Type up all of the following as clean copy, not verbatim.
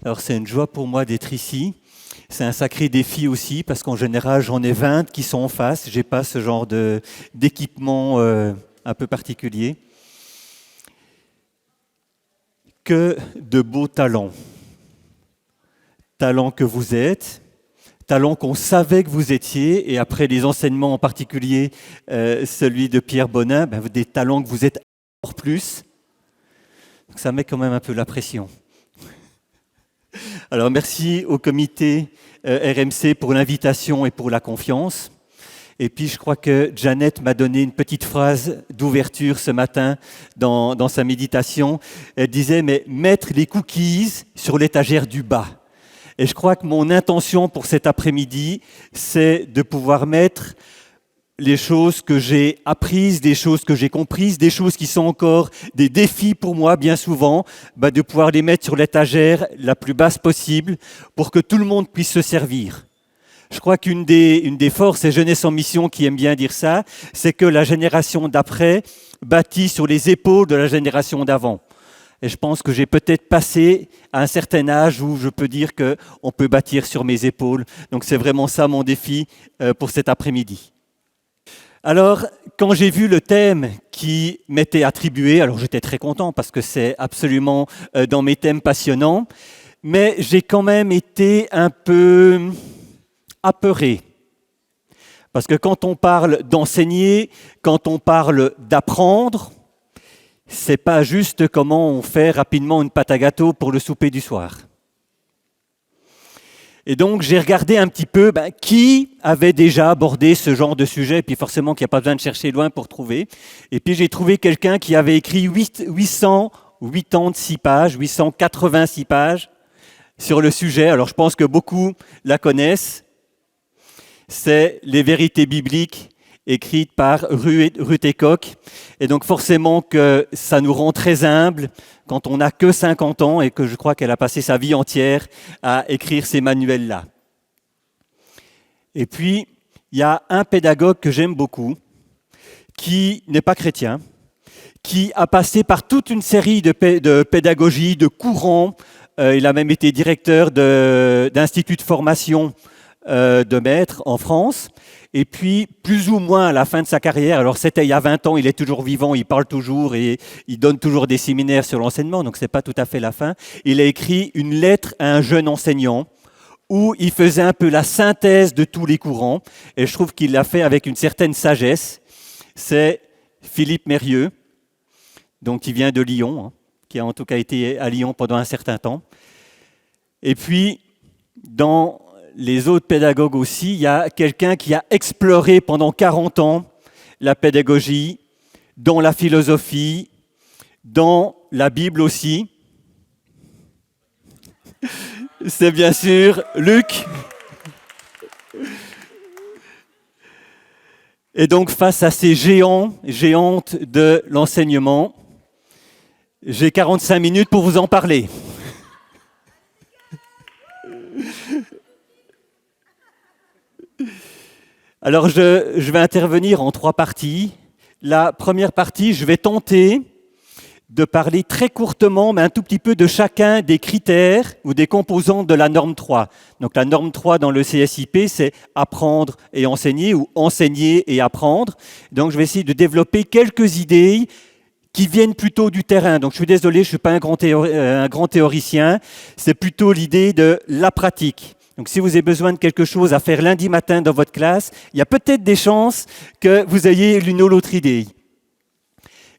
Alors c'est une joie pour moi d'être ici. C'est un sacré défi aussi parce qu'en général j'en ai 20 qui sont en face. J'ai pas ce genre d'équipement un peu particulier. Que de beaux talents. Talents que vous êtes, talents qu'on savait que vous étiez, et après les enseignements en particulier, celui de Pierre Bonin, des talents que vous êtes encore plus. Donc ça met quand même un peu la pression. Alors merci au comité RMC pour l'invitation et pour la confiance. Et puis je crois que Janet m'a donné une petite phrase d'ouverture ce matin dans sa méditation. Elle disait, mais mettre les cookies sur l'étagère du bas. Et je crois que mon intention pour cet après-midi, c'est de pouvoir mettre les choses que j'ai apprises, des choses que j'ai comprises, des choses qui sont encore des défis pour moi bien souvent, de pouvoir les mettre sur l'étagère la plus basse possible pour que tout le monde puisse se servir. Je crois qu'une des forces et Jeunesse en Mission qui aime bien dire ça, c'est que la génération d'après bâtit sur les épaules de la génération d'avant. Et je pense que j'ai peut-être passé à un certain âge où je peux dire qu'on peut bâtir sur mes épaules. Donc c'est vraiment ça mon défi pour cet après-midi. Alors, quand j'ai vu le thème qui m'était attribué, alors j'étais très content parce que c'est absolument dans mes thèmes passionnants, mais j'ai quand même été un peu apeuré. Parce que quand on parle d'enseigner, quand on parle d'apprendre, c'est pas juste comment on fait rapidement une pâte à gâteau pour le souper du soir. Et donc j'ai regardé un petit peu qui avait déjà abordé ce genre de sujet, et puis forcément qu'il n'y a pas besoin de chercher loin pour trouver. Et puis j'ai trouvé quelqu'un qui avait écrit 886 pages, 886 pages sur le sujet. Alors je pense que beaucoup la connaissent. C'est les vérités bibliques écrites par Ruth et Koch. Et donc forcément que ça nous rend très humbles quand on n'a que 50 ans et que je crois qu'elle a passé sa vie entière à écrire ces manuels-là. Et puis, il y a un pédagogue que j'aime beaucoup, qui n'est pas chrétien, qui a passé par toute une série de pédagogie, de courants. Il a même été directeur d'instituts de formation de maîtres en France. Et puis, plus ou moins à la fin de sa carrière, alors c'était il y a 20 ans, il est toujours vivant, il parle toujours et il donne toujours des séminaires sur l'enseignement, donc c'est pas tout à fait la fin. Il a écrit une lettre à un jeune enseignant où il faisait un peu la synthèse de tous les courants, et je trouve qu'il l'a fait avec une certaine sagesse. C'est Philippe Mérieux, donc qui vient de Lyon, qui a en tout cas été à Lyon pendant un certain temps. Et puis, dans les autres pédagogues aussi, il y a quelqu'un qui a exploré pendant 40 ans la pédagogie, dans la philosophie, dans la Bible aussi. C'est bien sûr Luc. Et donc face à ces géantes de l'enseignement, j'ai 45 minutes pour vous en parler. Alors, je vais intervenir en 3 parties. La première partie, je vais tenter de parler très courtement, mais un tout petit peu de chacun des critères ou des composants de la norme 3. Donc, la norme 3 dans le CSIP, c'est apprendre et enseigner ou enseigner et apprendre. Donc, je vais essayer de développer quelques idées qui viennent plutôt du terrain. Donc, je suis désolé, je ne suis pas un grand théoricien. C'est plutôt l'idée de la pratique. Donc si vous avez besoin de quelque chose à faire lundi matin dans votre classe, il y a peut-être des chances que vous ayez l'une ou l'autre idée.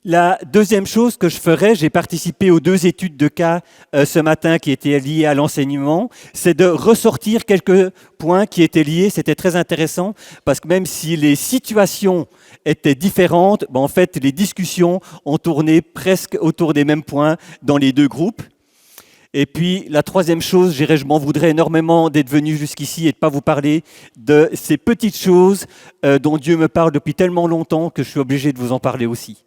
La deuxième chose que je ferai, j'ai participé aux 2 études de cas ce matin qui étaient liées à l'enseignement, c'est de ressortir quelques points qui étaient liés. C'était très intéressant parce que même si les situations étaient différentes, en fait les discussions ont tourné presque autour des mêmes points dans les 2 groupes. Et puis, la troisième chose, je m'en voudrais énormément d'être venu jusqu'ici et de ne pas vous parler de ces petites choses dont Dieu me parle depuis tellement longtemps que je suis obligé de vous en parler aussi.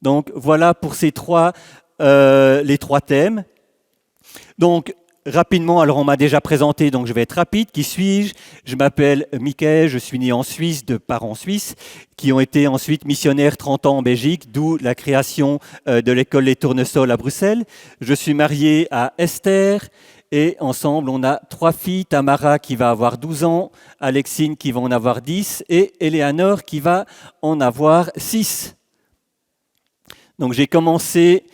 Donc, voilà pour les 3 thèmes. Donc, rapidement, alors on m'a déjà présenté, donc je vais être rapide. Qui suis-je? Je m'appelle Michael, je suis né en Suisse, de parents suisses, qui ont été ensuite missionnaires 30 ans en Belgique, d'où la création de l'école Les Tournesols à Bruxelles. Je suis marié à Esther, et ensemble, on a 3 filles, Tamara qui va avoir 12 ans, Alexine qui va en avoir 10, et Eleanor qui va en avoir 6. Donc j'ai commencé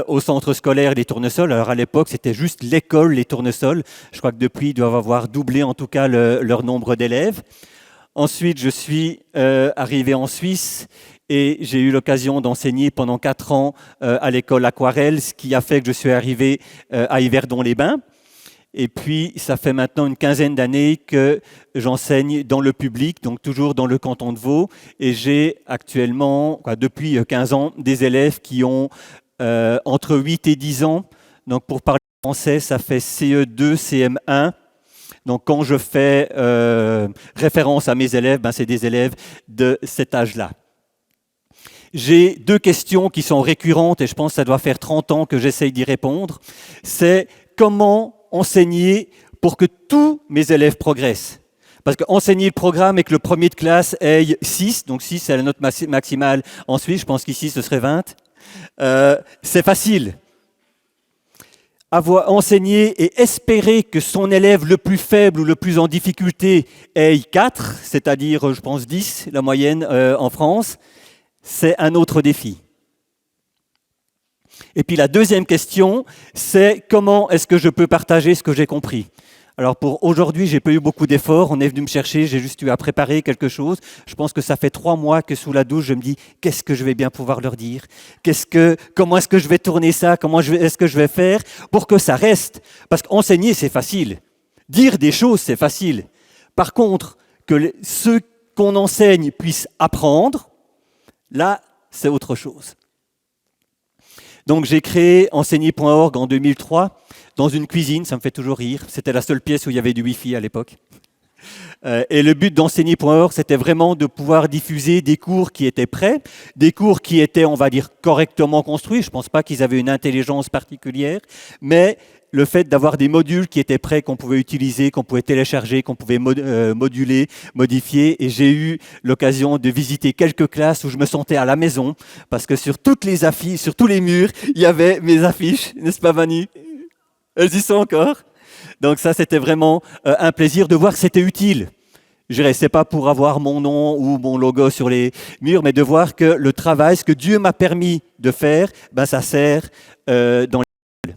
au centre scolaire des Tournesols. Alors à l'époque, c'était juste l'école Les Tournesols. Je crois que depuis, ils doivent avoir doublé en tout cas leur nombre d'élèves. Ensuite, je suis arrivé en Suisse et j'ai eu l'occasion d'enseigner pendant 4 ans à l'école Aquarelle, ce qui a fait que je suis arrivé à Yverdon-les-Bains. Et puis, ça fait maintenant une quinzaine d'années que j'enseigne dans le public, donc toujours dans le canton de Vaud. Et j'ai actuellement, depuis 15 ans, des élèves qui ont entre 8 et 10 ans. Donc, pour parler français, ça fait CE2, CM1. Donc, quand je fais référence à mes élèves, c'est des élèves de cet âge-là. J'ai 2 questions qui sont récurrentes et je pense que ça doit faire 30 ans que j'essaye d'y répondre. C'est comment enseigner pour que tous mes élèves progressent. Parce qu'enseigner le programme et que le premier de classe ait 6, donc 6 c'est la note maximale en Suisse, je pense qu'ici ce serait 20, c'est facile. Avoir enseigné et espérer que son élève le plus faible ou le plus en difficulté ait 4, c'est-à-dire je pense 10, la moyenne en France, c'est un autre défi. Et puis la deuxième question, c'est comment est-ce que je peux partager ce que j'ai compris? Alors pour aujourd'hui, j'ai pas eu beaucoup d'efforts, on est venu me chercher, j'ai juste eu à préparer quelque chose. Je pense que ça fait 3 mois que sous la douche, je me dis qu'est-ce que je vais bien pouvoir leur dire? Comment est-ce que je vais tourner ça? Est-ce que je vais faire pour que ça reste? Parce qu'enseigner, c'est facile. Dire des choses, c'est facile. Par contre, que ceux qu'on enseigne puissent apprendre, là, c'est autre chose. Donc j'ai créé enseigner.org en 2003 dans une cuisine, ça me fait toujours rire. C'était la seule pièce où il y avait du Wi-Fi à l'époque. Et le but d'enseigner.org, c'était vraiment de pouvoir diffuser des cours qui étaient prêts, des cours qui étaient, on va dire, correctement construits. Je ne pense pas qu'ils avaient une intelligence particulière, mais le fait d'avoir des modules qui étaient prêts, qu'on pouvait utiliser, qu'on pouvait télécharger, qu'on pouvait moduler, modifier. Et j'ai eu l'occasion de visiter quelques classes où je me sentais à la maison, parce que sur toutes les affiches, sur tous les murs, il y avait mes affiches, n'est-ce pas, Vanny? Elles y sont encore. Donc ça, c'était vraiment un plaisir de voir que c'était utile. Je dirais, c'est pas pour avoir mon nom ou mon logo sur les murs, mais de voir que le travail, ce que Dieu m'a permis de faire, ça sert dans les...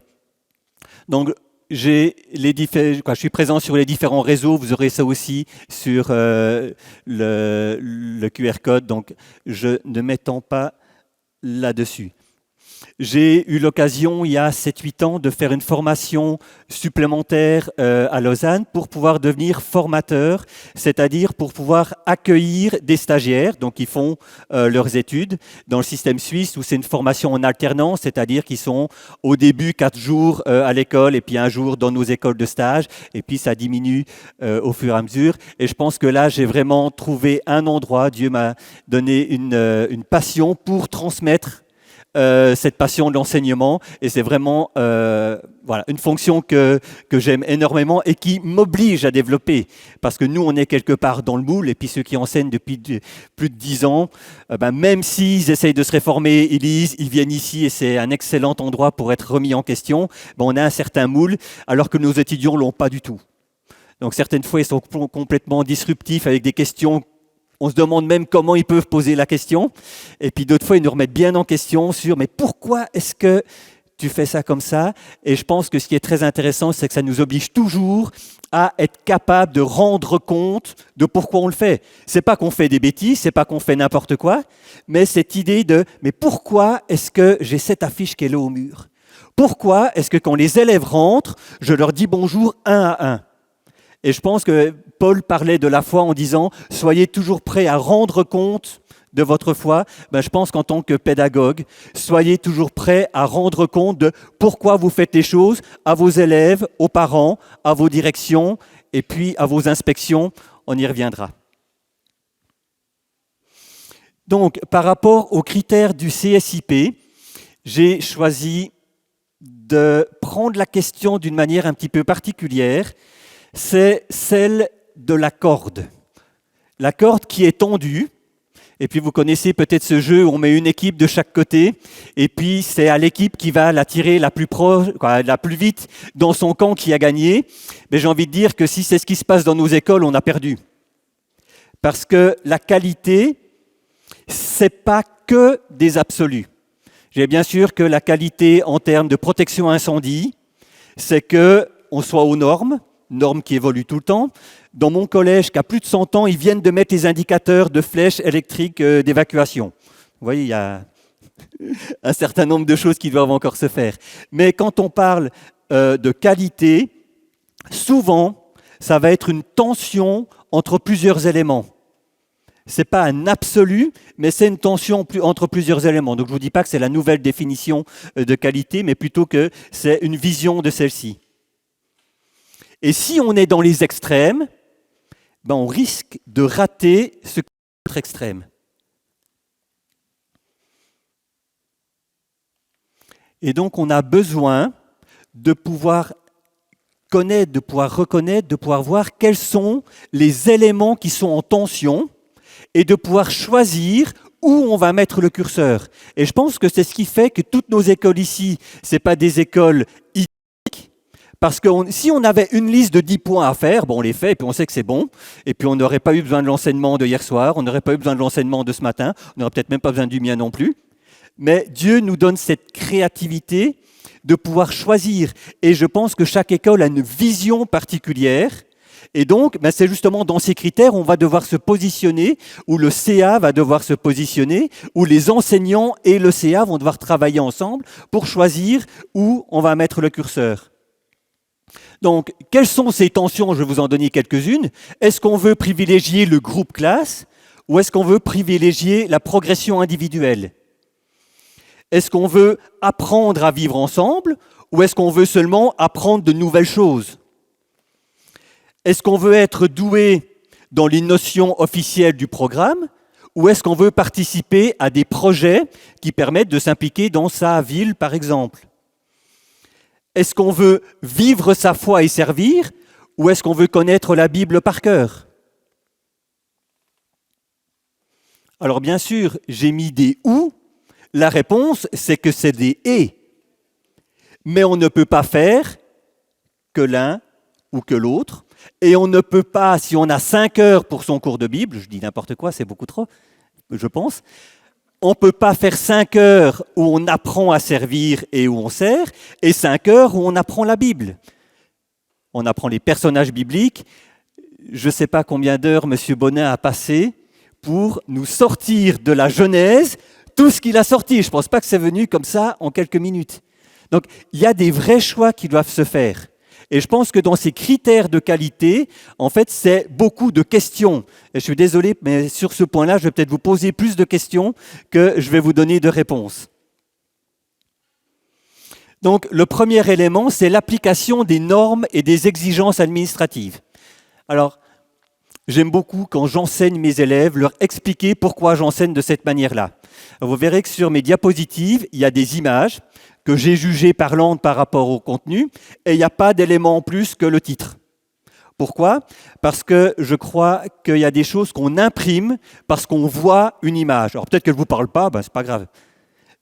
Donc, je suis présent sur les différents réseaux, vous aurez ça aussi sur le QR code, donc je ne m'étends pas là-dessus. J'ai eu l'occasion, il y a 7-8 ans, de faire une formation supplémentaire à Lausanne pour pouvoir devenir formateur, c'est-à-dire pour pouvoir accueillir des stagiaires, donc qui font leurs études dans le système suisse où c'est une formation en alternance, c'est-à-dire qu'ils sont au début 4 jours à l'école et puis 1 jour dans nos écoles de stage, et puis ça diminue au fur et à mesure. Et je pense que là, j'ai vraiment trouvé un endroit, Dieu m'a donné une passion pour transmettre cette passion de l'enseignement, et c'est vraiment une fonction que j'aime énormément et qui m'oblige à développer, parce que nous on est quelque part dans le moule, et puis ceux qui enseignent depuis plus de 10 ans, même s'ils essayent de se réformer, ils lisent, ils viennent ici et c'est un excellent endroit pour être remis en question, on a un certain moule, alors que nos étudiants l'ont pas du tout. Donc certaines fois ils sont complètement disruptifs avec des questions. On se demande même comment ils peuvent poser la question. Et puis d'autres fois, ils nous remettent bien en question sur « mais pourquoi est-ce que tu fais ça comme ça ?» Et je pense que ce qui est très intéressant, c'est que ça nous oblige toujours à être capable de rendre compte de pourquoi on le fait. C'est pas qu'on fait des bêtises, c'est pas qu'on fait n'importe quoi, mais cette idée de « mais pourquoi est-ce que j'ai cette affiche qui est là au mur ? Pourquoi est-ce que quand les élèves rentrent, je leur dis bonjour un à un ?» Et je pense que Paul parlait de la foi en disant « Soyez toujours prêts à rendre compte de votre foi ». Je pense qu'en tant que pédagogue, soyez toujours prêts à rendre compte de pourquoi vous faites les choses à vos élèves, aux parents, à vos directions et puis à vos inspections. On y reviendra. Donc, par rapport aux critères du CSIP, j'ai choisi de prendre la question d'une manière un petit peu particulière, c'est celle de la corde. La corde qui est tendue, et puis vous connaissez peut-être ce jeu où on met une équipe de chaque côté, et puis c'est à l'équipe qui va la tirer la plus proche, la plus vite dans son camp qui a gagné. Mais j'ai envie de dire que si c'est ce qui se passe dans nos écoles, on a perdu. Parce que la qualité, c'est pas que des absolus. J'ai bien sûr que la qualité en termes de protection incendie, c'est qu'on soit aux normes qui évoluent tout le temps. Dans mon collège, qui a plus de 100 ans, ils viennent de mettre les indicateurs de flèches électriques d'évacuation. Vous voyez, il y a un certain nombre de choses qui doivent encore se faire. Mais quand on parle de qualité, souvent, ça va être une tension entre plusieurs éléments. Ce n'est pas un absolu, mais c'est une tension entre plusieurs éléments. Donc je ne vous dis pas que c'est la nouvelle définition de qualité, mais plutôt que c'est une vision de celle-ci. Et si on est dans les extrêmes, ben on risque de rater ce qui est notre extrême. Et donc on a besoin de pouvoir connaître, de pouvoir reconnaître, de pouvoir voir quels sont les éléments qui sont en tension et de pouvoir choisir où on va mettre le curseur. Et je pense que c'est ce qui fait que toutes nos écoles ici, ce n'est pas des écoles idylliques, parce que si on avait une liste de 10 points à faire, bon, on les fait et puis on sait que c'est bon, et puis on n'aurait pas eu besoin de l'enseignement de hier soir, on n'aurait pas eu besoin de l'enseignement de ce matin, on n'aurait peut-être même pas besoin du mien non plus. Mais Dieu nous donne cette créativité de pouvoir choisir. Et je pense que chaque école a une vision particulière. Et donc, ben c'est justement dans ces critères où on va devoir se positionner, où le CA va devoir se positionner, où les enseignants et le CA vont devoir travailler ensemble pour choisir où on va mettre le curseur. Donc, quelles sont ces tensions? Je vais vous en donner quelques-unes. Est-ce qu'on veut privilégier le groupe classe ou est-ce qu'on veut privilégier la progression individuelle? Est-ce qu'on veut apprendre à vivre ensemble ou est-ce qu'on veut seulement apprendre de nouvelles choses? Est-ce qu'on veut être doué dans les notions officielles du programme ou est-ce qu'on veut participer à des projets qui permettent de s'impliquer dans sa ville, par exemple? Est-ce qu'on veut vivre sa foi et servir ou est-ce qu'on veut connaître la Bible par cœur? Alors bien sûr, j'ai mis des « ou ». La réponse, c'est que c'est des « et ». Mais on ne peut pas faire que l'un ou que l'autre. Et on ne peut pas, si on a 5 heures pour son cours de Bible, je dis n'importe quoi, c'est beaucoup trop, je pense, on ne peut pas faire 5 heures où on apprend à servir et où on sert, et 5 heures où on apprend la Bible. On apprend les personnages bibliques. Je ne sais pas combien d'heures M. Bonin a passé pour nous sortir de la Genèse tout ce qu'il a sorti. Je ne pense pas que c'est venu comme ça en quelques minutes. Donc, il y a des vrais choix qui doivent se faire. Et je pense que dans ces critères de qualité, en fait, c'est beaucoup de questions. Et je suis désolé, mais sur ce point-là, je vais peut-être vous poser plus de questions que je vais vous donner de réponses. Donc, le premier élément, c'est l'application des normes et des exigences administratives. Alors, j'aime beaucoup, quand j'enseigne mes élèves, leur expliquer pourquoi j'enseigne de cette manière-là. Vous verrez que sur mes diapositives, il y a des images que j'ai jugées parlantes par rapport au contenu, et il n'y a pas d'élément en plus que le titre. Pourquoi? Parce que je crois qu'il y a des choses qu'on imprime parce qu'on voit une image. Alors peut-être que je ne vous parle pas, ben, ce n'est pas grave.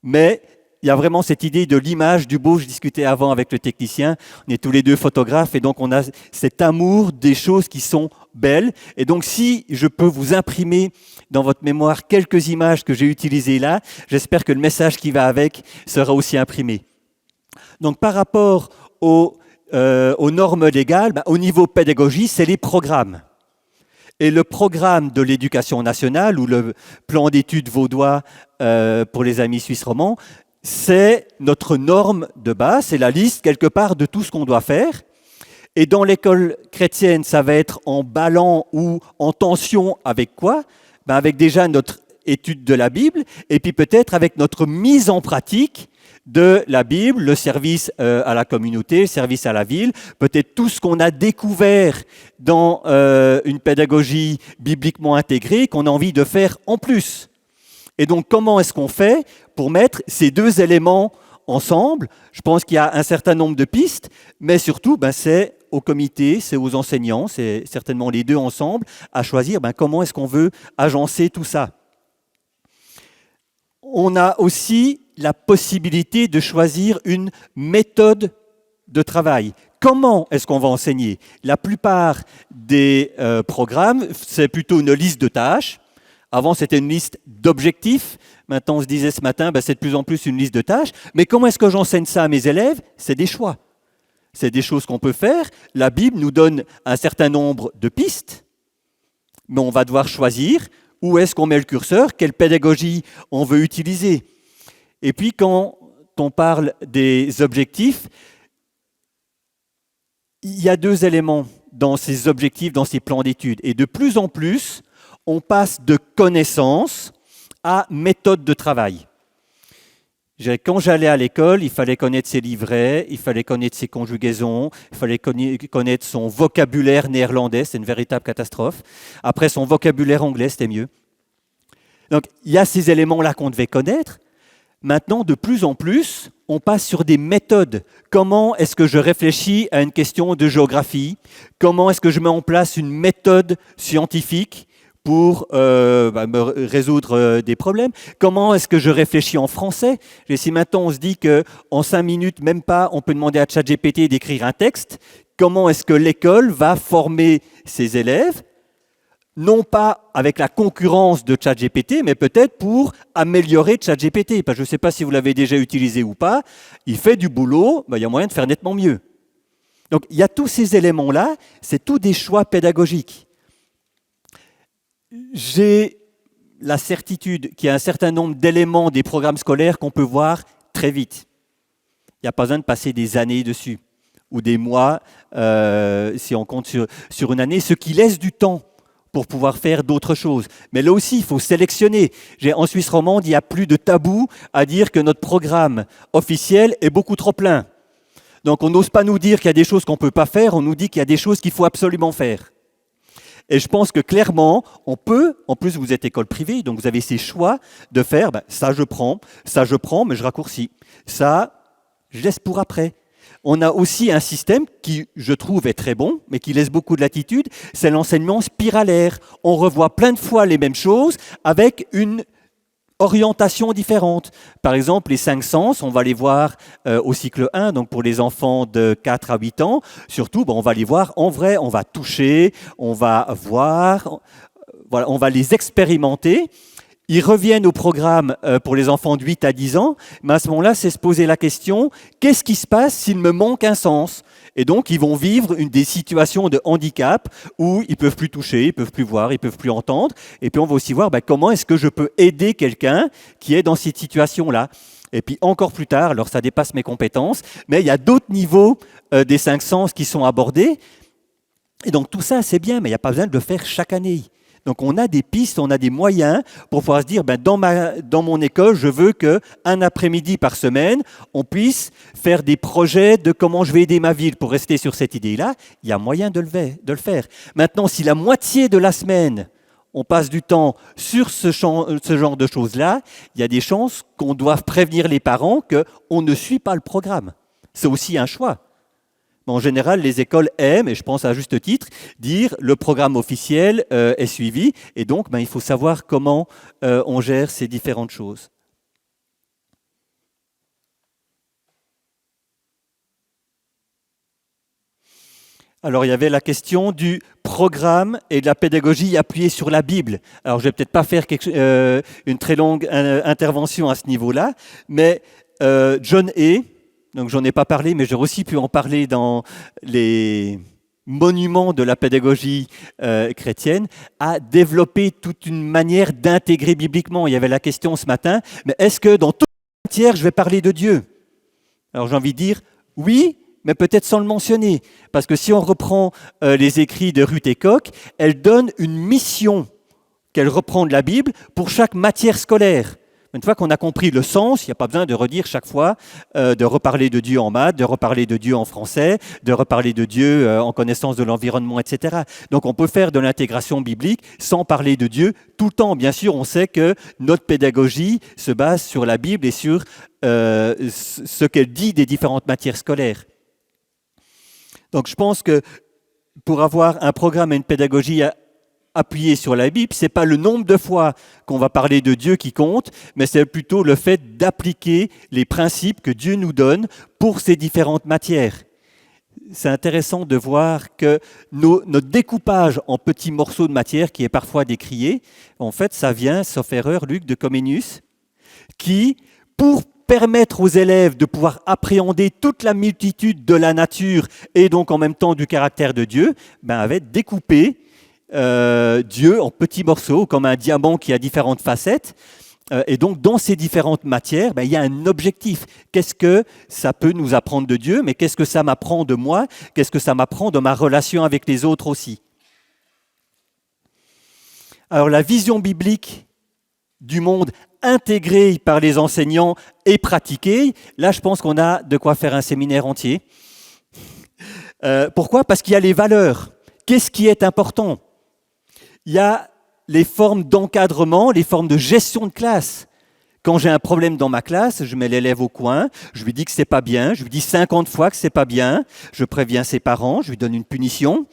Mais il y a vraiment cette idée de l'image du beau. Je discutais avant avec le technicien, on est tous les deux photographes, et donc on a cet amour des choses qui sont belles. Et donc si je peux vous imprimer dans votre mémoire quelques images que j'ai utilisées là, j'espère que le message qui va avec sera aussi imprimé. Donc par rapport aux normes légales, ben, au niveau pédagogie, c'est les programmes. Et le programme de l'éducation nationale, ou le plan d'études vaudois pour les amis suisses romands, c'est notre norme de base, c'est la liste quelque part de tout ce qu'on doit faire. Et dans l'école chrétienne, ça va être en ballant ou en tension avec quoi? Ben avec déjà notre étude de la Bible, et puis peut-être avec notre mise en pratique de la Bible, le service à la communauté, le service à la ville, peut-être tout ce qu'on a découvert dans une pédagogie bibliquement intégrée qu'on a envie de faire en plus. Et donc, comment est-ce qu'on fait pour mettre ces deux éléments ensemble. Je pense qu'il y a un certain nombre de pistes, mais surtout, c'est au comité, c'est aux enseignants, c'est certainement les deux ensemble, à choisir comment est-ce qu'on veut agencer tout ça. On a aussi la possibilité de choisir une méthode de travail. Comment est-ce qu'on va enseigner? La plupart des programmes, c'est plutôt une liste de tâches. Avant, c'était une liste d'objectifs. Maintenant, on se disait ce matin, c'est de plus en plus une liste de tâches. Mais comment est-ce que j'enseigne ça à mes élèves? C'est des choix. C'est des choses qu'on peut faire. La Bible nous donne un certain nombre de pistes, mais on va devoir choisir où est-ce qu'on met le curseur, quelle pédagogie on veut utiliser. Et puis, quand on parle des objectifs, il y a deux éléments dans ces objectifs, dans ces plans d'études. Et de plus en plus, on passe de connaissances à méthode de travail. Quand j'allais à l'école, il fallait connaître ses livrets, il fallait connaître ses conjugaisons, il fallait connaître son vocabulaire néerlandais, c'est une véritable catastrophe. Après, son vocabulaire anglais, c'était mieux. Donc, il y a ces éléments-là qu'on devait connaître. Maintenant, de plus en plus, on passe sur des méthodes. Comment est-ce que je réfléchis à une question de géographie? Comment est-ce que je mets en place une méthode scientifique pour me résoudre des problèmes? Comment est-ce que je réfléchis en français? Et si maintenant on se dit qu'en 5 minutes, même pas, on peut demander à ChatGPT d'écrire un texte, comment est-ce que l'école va former ses élèves? Non pas avec la concurrence de ChatGPT, mais peut-être pour améliorer ChatGPT. Parce que je ne sais pas si vous l'avez déjà utilisé ou pas, il fait du boulot, il y a moyen de faire nettement mieux. Donc il y a tous ces éléments-là, c'est tous des choix pédagogiques. J'ai la certitude qu'il y a un certain nombre d'éléments des programmes scolaires qu'on peut voir très vite. Il n'y a pas besoin de passer des années dessus, ou des mois, si on compte sur une année, ce qui laisse du temps pour pouvoir faire d'autres choses. Mais là aussi, il faut sélectionner. En Suisse romande, il n'y a plus de tabou à dire que notre programme officiel est beaucoup trop plein. Donc on n'ose pas nous dire qu'il y a des choses qu'on ne peut pas faire, on nous dit qu'il y a des choses qu'il faut absolument faire. Et je pense que clairement, on peut, en plus vous êtes école privée, donc vous avez ces choix de faire, ça je prends, mais je raccourcis. Ça, je laisse pour après. On a aussi un système qui, je trouve, est très bon, mais qui laisse beaucoup de latitude, c'est l'enseignement spiralaire. On revoit plein de fois les mêmes choses avec une orientation différente. Par exemple, les 5 sens, on va les voir au cycle 1, donc pour les enfants de 4 à 8 ans. Surtout, on va les voir en vrai, on va toucher, on va voir, voilà, on va les expérimenter. Ils reviennent au programme pour les enfants de 8 à 10 ans, mais à ce moment-là, c'est se poser la question, qu'est-ce qui se passe s'il me manque un sens? Et donc, ils vont vivre des situations de handicap où ils ne peuvent plus toucher, ils ne peuvent plus voir, ils ne peuvent plus entendre. Et puis, on va aussi voir comment est-ce que je peux aider quelqu'un qui est dans cette situation-là. Et puis, encore plus tard, alors ça dépasse mes compétences, mais il y a d'autres niveaux des 5 sens qui sont abordés. Et donc, tout ça, c'est bien, mais il n'y a pas besoin de le faire chaque année. Donc on a des pistes, on a des moyens pour pouvoir se dire, dans mon école, je veux qu'un après-midi par semaine, on puisse faire des projets de comment je vais aider ma ville. Pour rester sur cette idée-là, il y a moyen de le faire. Maintenant, si la moitié de la semaine, on passe du temps sur ce genre de choses-là, il y a des chances qu'on doive prévenir les parents qu'on ne suit pas le programme. C'est aussi un choix. En général, les écoles aiment, et je pense à juste titre, dire le programme officiel est suivi, et donc il faut savoir comment on gère ces différentes choses. Alors, il y avait la question du programme et de la pédagogie appuyée sur la Bible. Alors, je ne vais peut-être pas faire une très longue intervention à ce niveau-là, mais John Hay, donc j'en ai pas parlé, mais j'aurais aussi pu en parler dans les monuments de la pédagogie chrétienne, a développé toute une manière d'intégrer bibliquement. Il y avait la question ce matin, mais est-ce que dans toute matière, je vais parler de Dieu? Alors j'ai envie de dire oui, mais peut-être sans le mentionner. Parce que si on reprend les écrits de Ruth et Koch, elle donne une mission qu'elle reprend de la Bible pour chaque matière scolaire. Une fois qu'on a compris le sens, il n'y a pas besoin de redire chaque fois, de reparler de Dieu en maths, de reparler de Dieu en français, de reparler de Dieu en connaissance de l'environnement, etc. Donc on peut faire de l'intégration biblique sans parler de Dieu tout le temps. Bien sûr, on sait que notre pédagogie se base sur la Bible et sur ce qu'elle dit des différentes matières scolaires. Donc je pense que pour avoir un programme et une pédagogie appuyée sur la Bible, ce n'est pas le nombre de fois qu'on va parler de Dieu qui compte, mais c'est plutôt le fait d'appliquer les principes que Dieu nous donne pour ces différentes matières. C'est intéressant de voir que notre découpage en petits morceaux de matière, qui est parfois décrié, en fait, ça vient, sauf erreur, Luc, de Comenius, qui, pour permettre aux élèves de pouvoir appréhender toute la multitude de la nature et donc en même temps du caractère de Dieu, avait découpé Dieu en petits morceaux, comme un diamant qui a différentes facettes. Et donc, dans ces différentes matières, il y a un objectif. Qu'est-ce que ça peut nous apprendre de Dieu, mais qu'est-ce que ça m'apprend de moi? Qu'est-ce que ça m'apprend de ma relation avec les autres aussi? Alors, la vision biblique du monde intégrée par les enseignants et pratiquée, là, je pense qu'on a de quoi faire un séminaire entier. Pourquoi? Parce qu'il y a les valeurs. Qu'est-ce qui est important? Il y a les formes d'encadrement, les formes de gestion de classe. Quand j'ai un problème dans ma classe, je mets l'élève au coin, je lui dis que c'est pas bien, je lui dis 50 fois que c'est pas bien, je préviens ses parents, je lui donne une punition,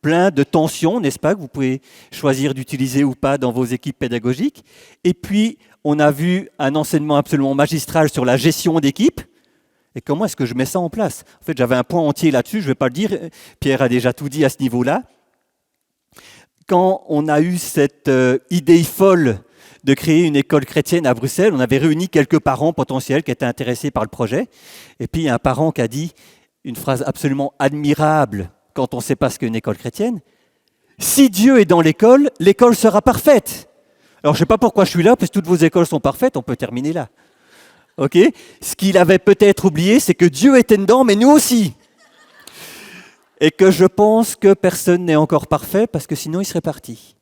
plein de tensions, n'est-ce pas, que vous pouvez choisir d'utiliser ou pas dans vos équipes pédagogiques. Et puis, on a vu un enseignement absolument magistral sur la gestion d'équipe. Et comment est-ce que je mets ça en place? En fait, j'avais un point entier là-dessus, je ne vais pas le dire, Pierre a déjà tout dit à ce niveau-là. Quand on a eu cette idée folle de créer une école chrétienne à Bruxelles, on avait réuni quelques parents potentiels qui étaient intéressés par le projet. Et puis, il y a un parent qui a dit une phrase absolument admirable quand on ne sait pas ce qu'est une école chrétienne. « Si Dieu est dans l'école, l'école sera parfaite. » Alors, je ne sais pas pourquoi je suis là, parce que toutes vos écoles sont parfaites, on peut terminer là. Okay. Ce qu'il avait peut-être oublié, c'est que Dieu était dedans, mais nous aussi. Et que je pense que personne n'est encore parfait, parce que sinon il serait parti.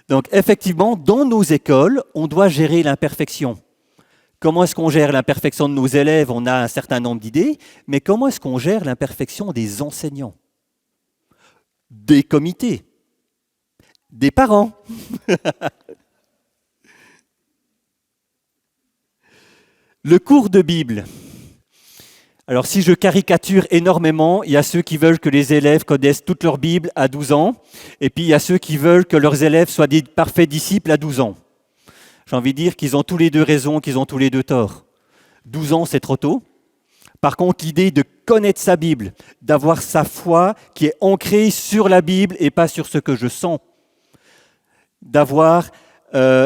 Donc effectivement, dans nos écoles, on doit gérer l'imperfection. Comment est-ce qu'on gère l'imperfection de nos élèves? On a un certain nombre d'idées, mais comment est-ce qu'on gère l'imperfection des enseignants, des comités, des parents? Le cours de Bible. Alors si je caricature énormément, il y a ceux qui veulent que les élèves connaissent toute leur Bible à 12 ans, et puis il y a ceux qui veulent que leurs élèves soient des parfaits disciples à 12 ans. J'ai envie de dire qu'ils ont tous les deux raison, qu'ils ont tous les deux tort. 12 ans, c'est trop tôt. Par contre, l'idée de connaître sa Bible, d'avoir sa foi qui est ancrée sur la Bible et pas sur ce que je sens,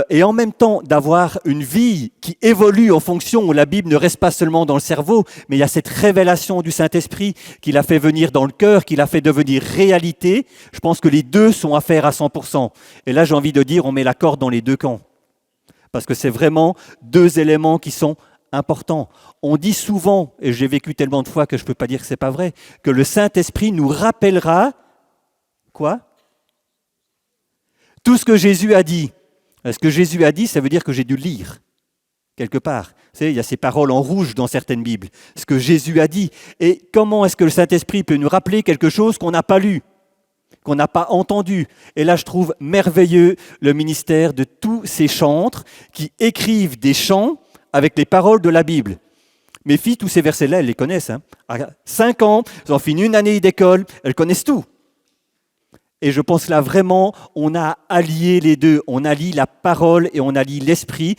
et en même temps d'avoir une vie qui évolue en fonction où la Bible ne reste pas seulement dans le cerveau, mais il y a cette révélation du Saint-Esprit qui l'a fait venir dans le cœur, qui l'a fait devenir réalité. Je pense que les deux sont à faire à 100%. Et là, j'ai envie de dire, on met la corde dans les deux camps. Parce que c'est vraiment deux éléments qui sont importants. On dit souvent, et j'ai vécu tellement de fois que je ne peux pas dire que ce n'est pas vrai, que le Saint-Esprit nous rappellera, quoi? Tout ce que Jésus a dit. Ce que Jésus a dit, ça veut dire que j'ai dû lire, quelque part. Vous savez, il y a ces paroles en rouge dans certaines Bibles. Ce que Jésus a dit. Et comment est-ce que le Saint-Esprit peut nous rappeler quelque chose qu'on n'a pas lu, qu'on n'a pas entendu? Et là, je trouve merveilleux le ministère de tous ces chantres qui écrivent des chants avec les paroles de la Bible. Mes filles, tous ces versets-là, elles les connaissent. À 5 ans, elles ont fini une année d'école, elles connaissent tout. Et je pense là vraiment, on a allié les deux. On allie la parole et on allie l'esprit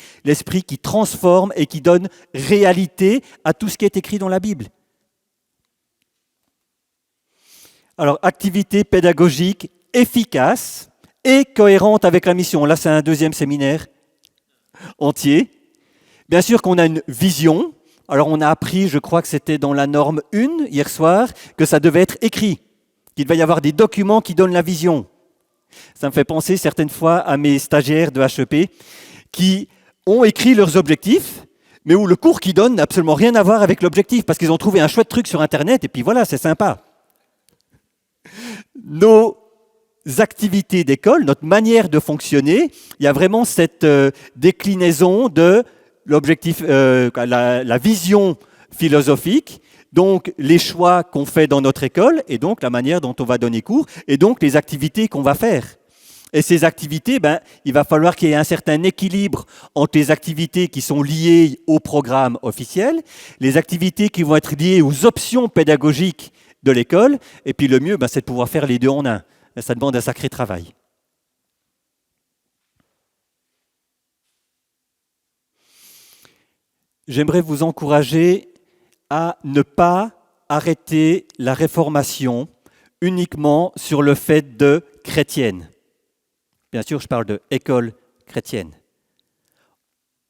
qui transforme et qui donne réalité à tout ce qui est écrit dans la Bible. Alors, activité pédagogique efficace et cohérente avec la mission. Là, c'est un deuxième séminaire entier. Bien sûr qu'on a une vision. Alors, on a appris, je crois que c'était dans la norme 1 hier soir, que ça devait être écrit. Qu'il va y avoir des documents qui donnent la vision. Ça me fait penser certaines fois à mes stagiaires de HEP qui ont écrit leurs objectifs, mais où le cours qu'ils donnent n'a absolument rien à voir avec l'objectif, parce qu'ils ont trouvé un chouette truc sur Internet, et puis voilà, c'est sympa. Nos activités d'école, notre manière de fonctionner, il y a vraiment cette déclinaison de l'objectif, la vision philosophique, donc les choix qu'on fait dans notre école, et donc la manière dont on va donner cours, et donc les activités qu'on va faire. Et ces activités, il va falloir qu'il y ait un certain équilibre entre les activités qui sont liées au programme officiel, les activités qui vont être liées aux options pédagogiques de l'école, et puis le mieux, c'est de pouvoir faire les deux en un. Ça demande un sacré travail. J'aimerais vous encourager à ne pas arrêter la réformation uniquement sur le fait de chrétienne. Bien sûr, je parle de école chrétienne.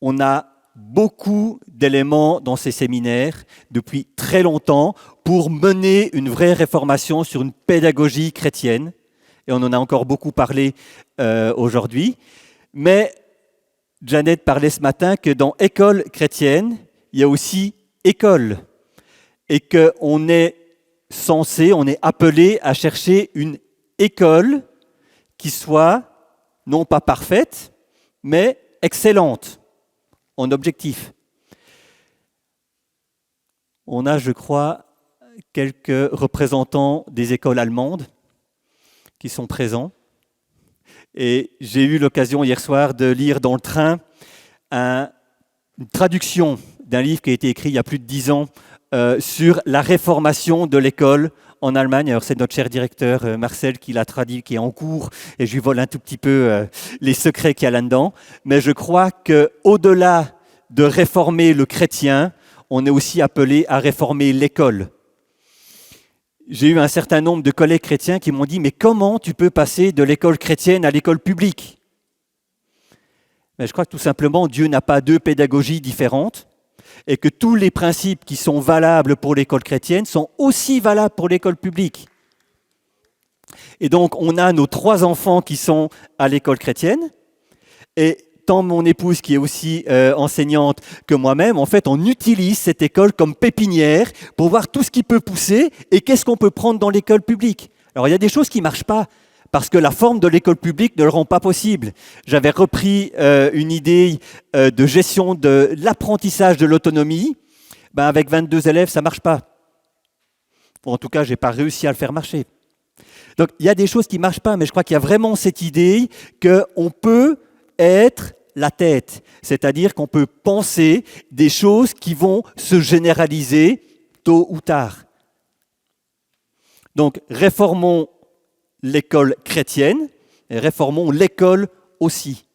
On a beaucoup d'éléments dans ces séminaires depuis très longtemps pour mener une vraie réformation sur une pédagogie chrétienne. Et on en a encore beaucoup parlé aujourd'hui. Mais Janet parlait ce matin que dans école chrétienne, il y a aussi école. Et qu'on est censé, on est appelé à chercher une école qui soit non pas parfaite, mais excellente en objectif. On a, je crois, quelques représentants des écoles allemandes qui sont présents. Et j'ai eu l'occasion hier soir de lire dans le train une traduction d'un livre qui a été écrit il y a plus de 10 ans sur la réformation de l'école en Allemagne. Alors c'est notre cher directeur Marcel qui l'a traduit, qui est en cours, et je lui vole un tout petit peu les secrets qu'il y a là-dedans. Mais je crois qu'au-delà de réformer le chrétien, on est aussi appelé à réformer l'école. J'ai eu un certain nombre de collègues chrétiens qui m'ont dit « Mais comment tu peux passer de l'école chrétienne à l'école publique ?» Mais je crois que tout simplement, Dieu n'a pas deux pédagogies différentes et que tous les principes qui sont valables pour l'école chrétienne sont aussi valables pour l'école publique. Et donc, on a nos 3 enfants qui sont à l'école chrétienne, et tant mon épouse, qui est aussi enseignante, que moi-même, en fait, on utilise cette école comme pépinière pour voir tout ce qui peut pousser et qu'est-ce qu'on peut prendre dans l'école publique. Alors, il y a des choses qui ne marchent pas, parce que la forme de l'école publique ne le rend pas possible. J'avais repris une idée de gestion de l'apprentissage de l'autonomie. Avec 22 élèves, ça ne marche pas. Ou en tout cas, je n'ai pas réussi à le faire marcher. Donc, il y a des choses qui ne marchent pas, mais je crois qu'il y a vraiment cette idée qu'on peut être la tête. C'est-à-dire qu'on peut penser des choses qui vont se généraliser tôt ou tard. Donc, réformons l'école chrétienne et réformons l'école aussi.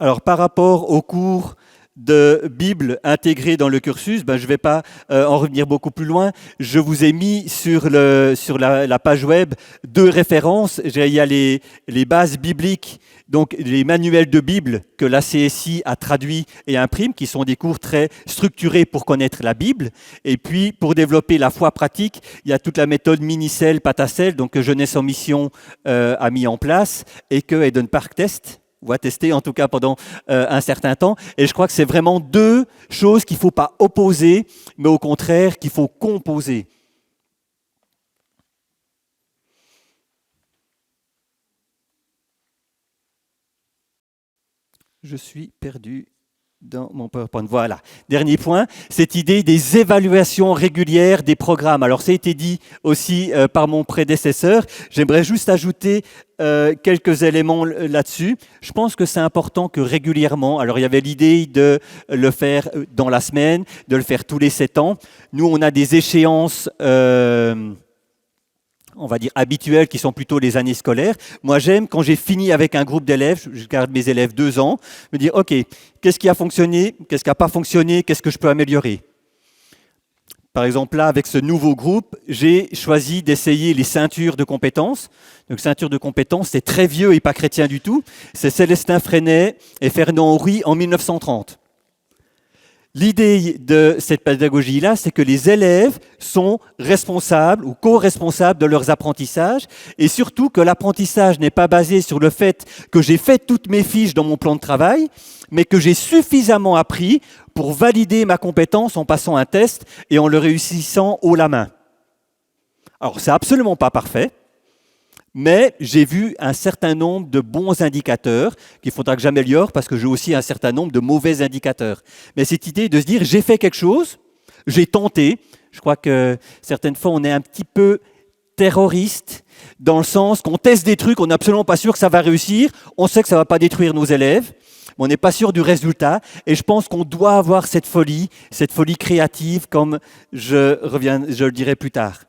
Alors, par rapport au cours de Bible intégré dans le cursus, je ne vais pas en revenir beaucoup plus loin. Je vous ai mis sur la page web 2 références. Il y a les bases bibliques, donc les manuels de Bible que la CSI a traduits et imprime, qui sont des cours très structurés pour connaître la Bible. Et puis, pour développer la foi pratique, il y a toute la méthode Minicelle-Patacelle, donc que Jeunesse en Mission a mis en place, et que Eden Park teste. On va tester en tout cas pendant un certain temps. Et je crois que c'est vraiment 2 choses qu'il ne faut pas opposer, mais au contraire qu'il faut composer. Je suis perdu dans mon PowerPoint. Voilà. Dernier point, cette idée des évaluations régulières des programmes. Alors, ça a été dit aussi par mon prédécesseur. J'aimerais juste ajouter quelques éléments là-dessus. Je pense que c'est important que régulièrement, alors il y avait l'idée de le faire dans la semaine, de le faire tous les 7 ans. Nous, on a des échéances on va dire habituelles, qui sont plutôt les années scolaires. Moi, j'aime, quand j'ai fini avec un groupe d'élèves, je garde mes élèves 2 ans, me dire, OK, qu'est-ce qui a fonctionné, qu'est-ce qui n'a pas fonctionné, qu'est-ce que je peux améliorer? Par exemple, là, avec ce nouveau groupe, j'ai choisi d'essayer les ceintures de compétences. Donc, ceintures de compétences, c'est très vieux et pas chrétien du tout. C'est Célestin Freinet et Fernand Horry en 1930. L'idée de cette pédagogie-là, c'est que les élèves sont responsables ou co-responsables de leurs apprentissages, et surtout que l'apprentissage n'est pas basé sur le fait que j'ai fait toutes mes fiches dans mon plan de travail, mais que j'ai suffisamment appris pour valider ma compétence en passant un test et en le réussissant haut la main. Alors, c'est absolument pas parfait, mais j'ai vu un certain nombre de bons indicateurs qu'il faudra que j'améliore parce que j'ai aussi un certain nombre de mauvais indicateurs. Mais cette idée de se dire, j'ai fait quelque chose, j'ai tenté. Je crois que certaines fois, on est un petit peu terroriste dans le sens qu'on teste des trucs, on n'est absolument pas sûr que ça va réussir, on sait que ça ne va pas détruire nos élèves, mais on n'est pas sûr du résultat. Et je pense qu'on doit avoir cette folie créative, comme je le dirai plus tard.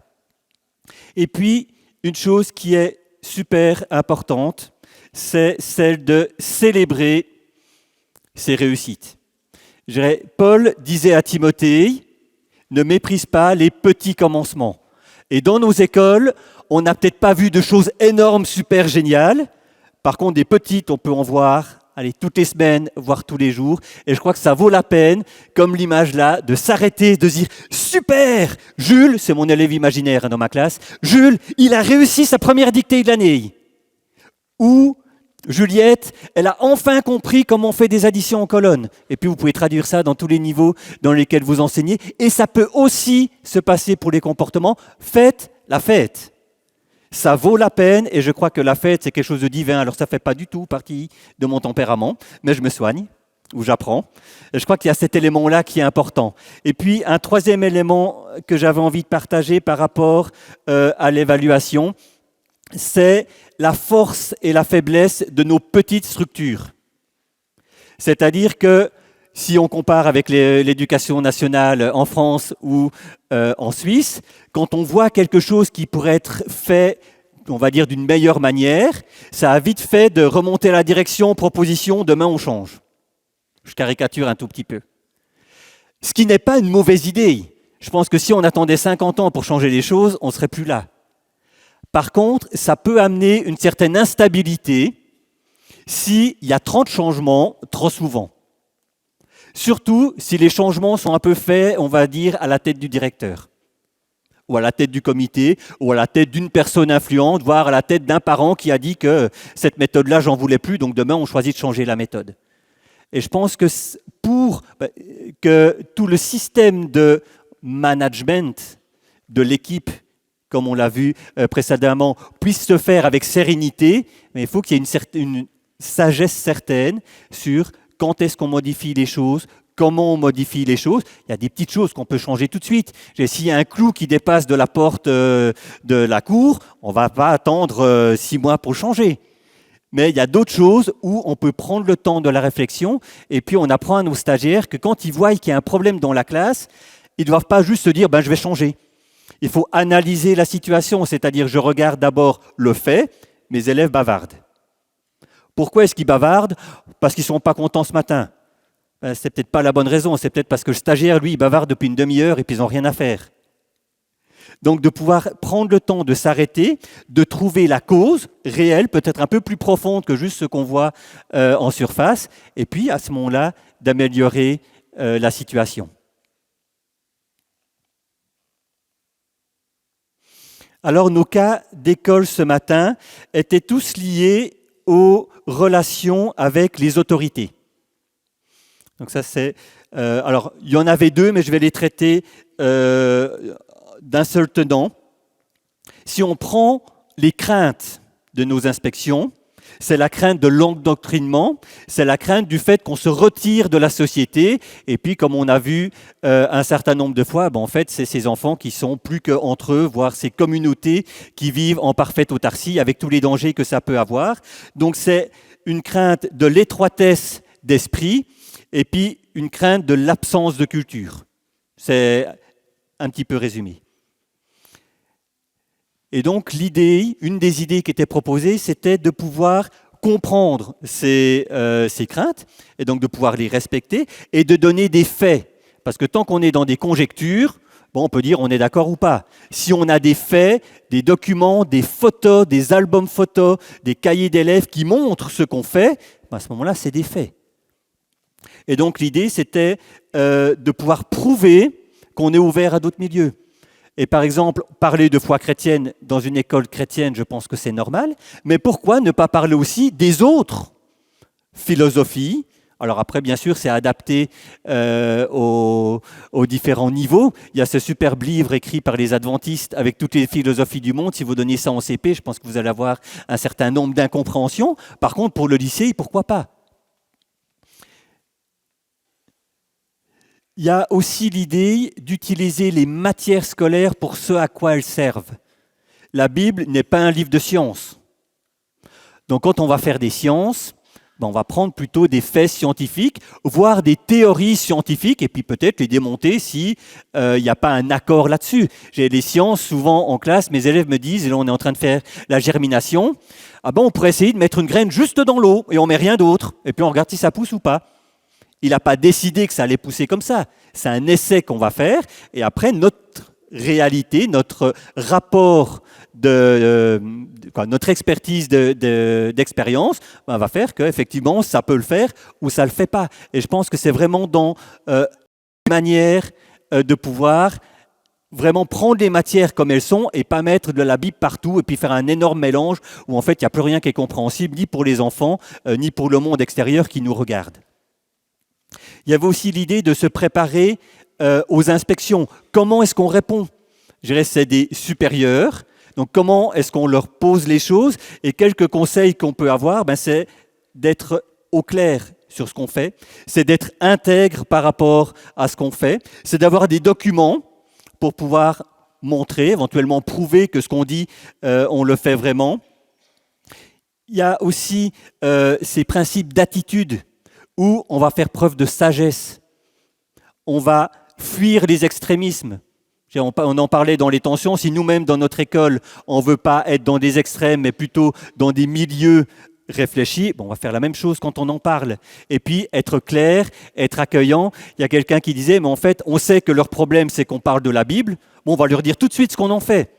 Et puis, une chose qui est super importante, c'est celle de célébrer ses réussites. Paul disait à Timothée, ne méprise pas les petits commencements. Et dans nos écoles, on n'a peut-être pas vu de choses énormes, super géniales. Par contre, des petites, on peut en voir toutes les semaines, voire tous les jours. Et je crois que ça vaut la peine, comme l'image là, de s'arrêter, de se dire « Super ! Jules, c'est mon élève imaginaire dans ma classe, Jules, il a réussi sa première dictée de l'année. » Ou Juliette, elle a enfin compris comment on fait des additions en colonnes. Et puis vous pouvez traduire ça dans tous les niveaux dans lesquels vous enseignez. Et ça peut aussi se passer pour les comportements. Faites la fête. Ça vaut la peine et je crois que la fête, c'est quelque chose de divin. Alors ça ne fait pas du tout partie de mon tempérament, mais je me soigne ou j'apprends. Et je crois qu'il y a cet élément-là qui est important. Et puis un troisième élément que j'avais envie de partager par rapport à l'évaluation, c'est la force et la faiblesse de nos petites structures. C'est-à-dire que si on compare avec l'éducation nationale en France ou en Suisse, quand on voit quelque chose qui pourrait être fait, on va dire, d'une meilleure manière, ça a vite fait de remonter à la direction, proposition, demain on change. Je caricature un tout petit peu. Ce qui n'est pas une mauvaise idée. Je pense que si on attendait 50 ans pour changer les choses, on ne serait plus là. Par contre, ça peut amener une certaine instabilité s'il y a 30 changements trop souvent. Surtout si les changements sont un peu faits, on va dire, à la tête du directeur, ou à la tête du comité, ou à la tête d'une personne influente, voire à la tête d'un parent qui a dit que cette méthode-là, j'en voulais plus, donc demain, on choisit de changer la méthode. Et je pense que pour que tout le système de management de l'équipe, comme on l'a vu précédemment, puisse se faire avec sérénité, mais il faut qu'il y ait une sagesse certaine sur quand est-ce qu'on modifie les choses, comment on modifie les choses. Il y a des petites choses qu'on peut changer tout de suite. S'il y a un clou qui dépasse de la porte de la cour, on ne va pas attendre 6 mois pour le changer. Mais il y a d'autres choses où on peut prendre le temps de la réflexion et puis on apprend à nos stagiaires que quand ils voient qu'il y a un problème dans la classe, ils ne doivent pas juste se dire je vais changer. Il faut analyser la situation, c'est-à-dire je regarde d'abord le fait, mes élèves bavardent. Pourquoi est-ce qu'ils bavardent? Parce qu'ils ne sont pas contents ce matin. C'est peut-être pas la bonne raison, c'est peut-être parce que le stagiaire, lui, il bavarde depuis une demi-heure et puis ils n'ont rien à faire. Donc de pouvoir prendre le temps de s'arrêter, de trouver la cause réelle, peut-être un peu plus profonde que juste ce qu'on voit en surface, et puis à ce moment-là, d'améliorer la situation. Alors nos cas d'école ce matin étaient tous liés aux relations avec les autorités. Donc ça c'est... alors il y en avait 2, mais je vais les traiter d'un seul tenant. Si on prend les craintes de nos inspections, c'est la crainte de l'endoctrinement, c'est la crainte du fait qu'on se retire de la société. Et puis, comme on a vu un certain nombre de fois, en fait, c'est ces enfants qui sont plus qu'entre eux, voire ces communautés qui vivent en parfaite autarcie avec tous les dangers que ça peut avoir. Donc, c'est une crainte de l'étroitesse d'esprit et puis une crainte de l'absence de culture. C'est un petit peu résumé. Et donc l'idée, une des idées qui était proposée, c'était de pouvoir comprendre ces craintes, et donc de pouvoir les respecter, et de donner des faits. Parce que tant qu'on est dans des conjectures, on peut dire on est d'accord ou pas. Si on a des faits, des documents, des photos, des albums photos, des cahiers d'élèves qui montrent ce qu'on fait, à ce moment-là, c'est des faits. Et donc l'idée, c'était de pouvoir prouver qu'on est ouvert à d'autres milieux. Et par exemple, parler de foi chrétienne dans une école chrétienne, je pense que c'est normal, mais pourquoi ne pas parler aussi des autres philosophies, Alors après, bien sûr, c'est adapté aux différents niveaux. Il y a ce superbe livre écrit par les adventistes avec toutes les philosophies du monde. Si vous donnez ça en CP, je pense que vous allez avoir un certain nombre d'incompréhensions. Par contre, pour le lycée, pourquoi pas? Il y a aussi l'idée d'utiliser les matières scolaires pour ce à quoi elles servent. La Bible n'est pas un livre de sciences. Donc quand on va faire des sciences, on va prendre plutôt des faits scientifiques, voire des théories scientifiques, et puis peut-être les démonter si il n'y a pas un accord là-dessus. J'ai les sciences, souvent en classe, mes élèves me disent, et là on est en train de faire la germination, on pourrait essayer de mettre une graine juste dans l'eau, et on met rien d'autre, et puis on regarde si ça pousse ou pas. Il n'a pas décidé que ça allait pousser comme ça. C'est un essai qu'on va faire, et après notre réalité, notre rapport notre expertise d'expérience va faire qu'effectivement ça peut le faire ou ça ne le fait pas. Et je pense que c'est vraiment dans une manière de pouvoir vraiment prendre les matières comme elles sont et pas mettre de la Bible partout et puis faire un énorme mélange où en fait il n'y a plus rien qui est compréhensible ni pour les enfants ni pour le monde extérieur qui nous regarde. Il y avait aussi l'idée de se préparer aux inspections. Comment est-ce qu'on répond? Je dirais c'est des supérieurs. Donc comment est-ce qu'on leur pose les choses? Et quelques conseils qu'on peut avoir, c'est d'être au clair sur ce qu'on fait, c'est d'être intègre par rapport à ce qu'on fait, c'est d'avoir des documents pour pouvoir montrer, éventuellement prouver que ce qu'on dit, on le fait vraiment. Il y a aussi ces principes d'attitude où on va faire preuve de sagesse. On va fuir les extrémismes. On en parlait dans les tensions. Si nous-mêmes, dans notre école, on ne veut pas être dans des extrêmes, mais plutôt dans des milieux réfléchis, on va faire la même chose quand on en parle. Et puis, être clair, être accueillant. Il y a quelqu'un qui disait, mais en fait, on sait que leur problème, c'est qu'on parle de la Bible. On va leur dire tout de suite ce qu'on en fait.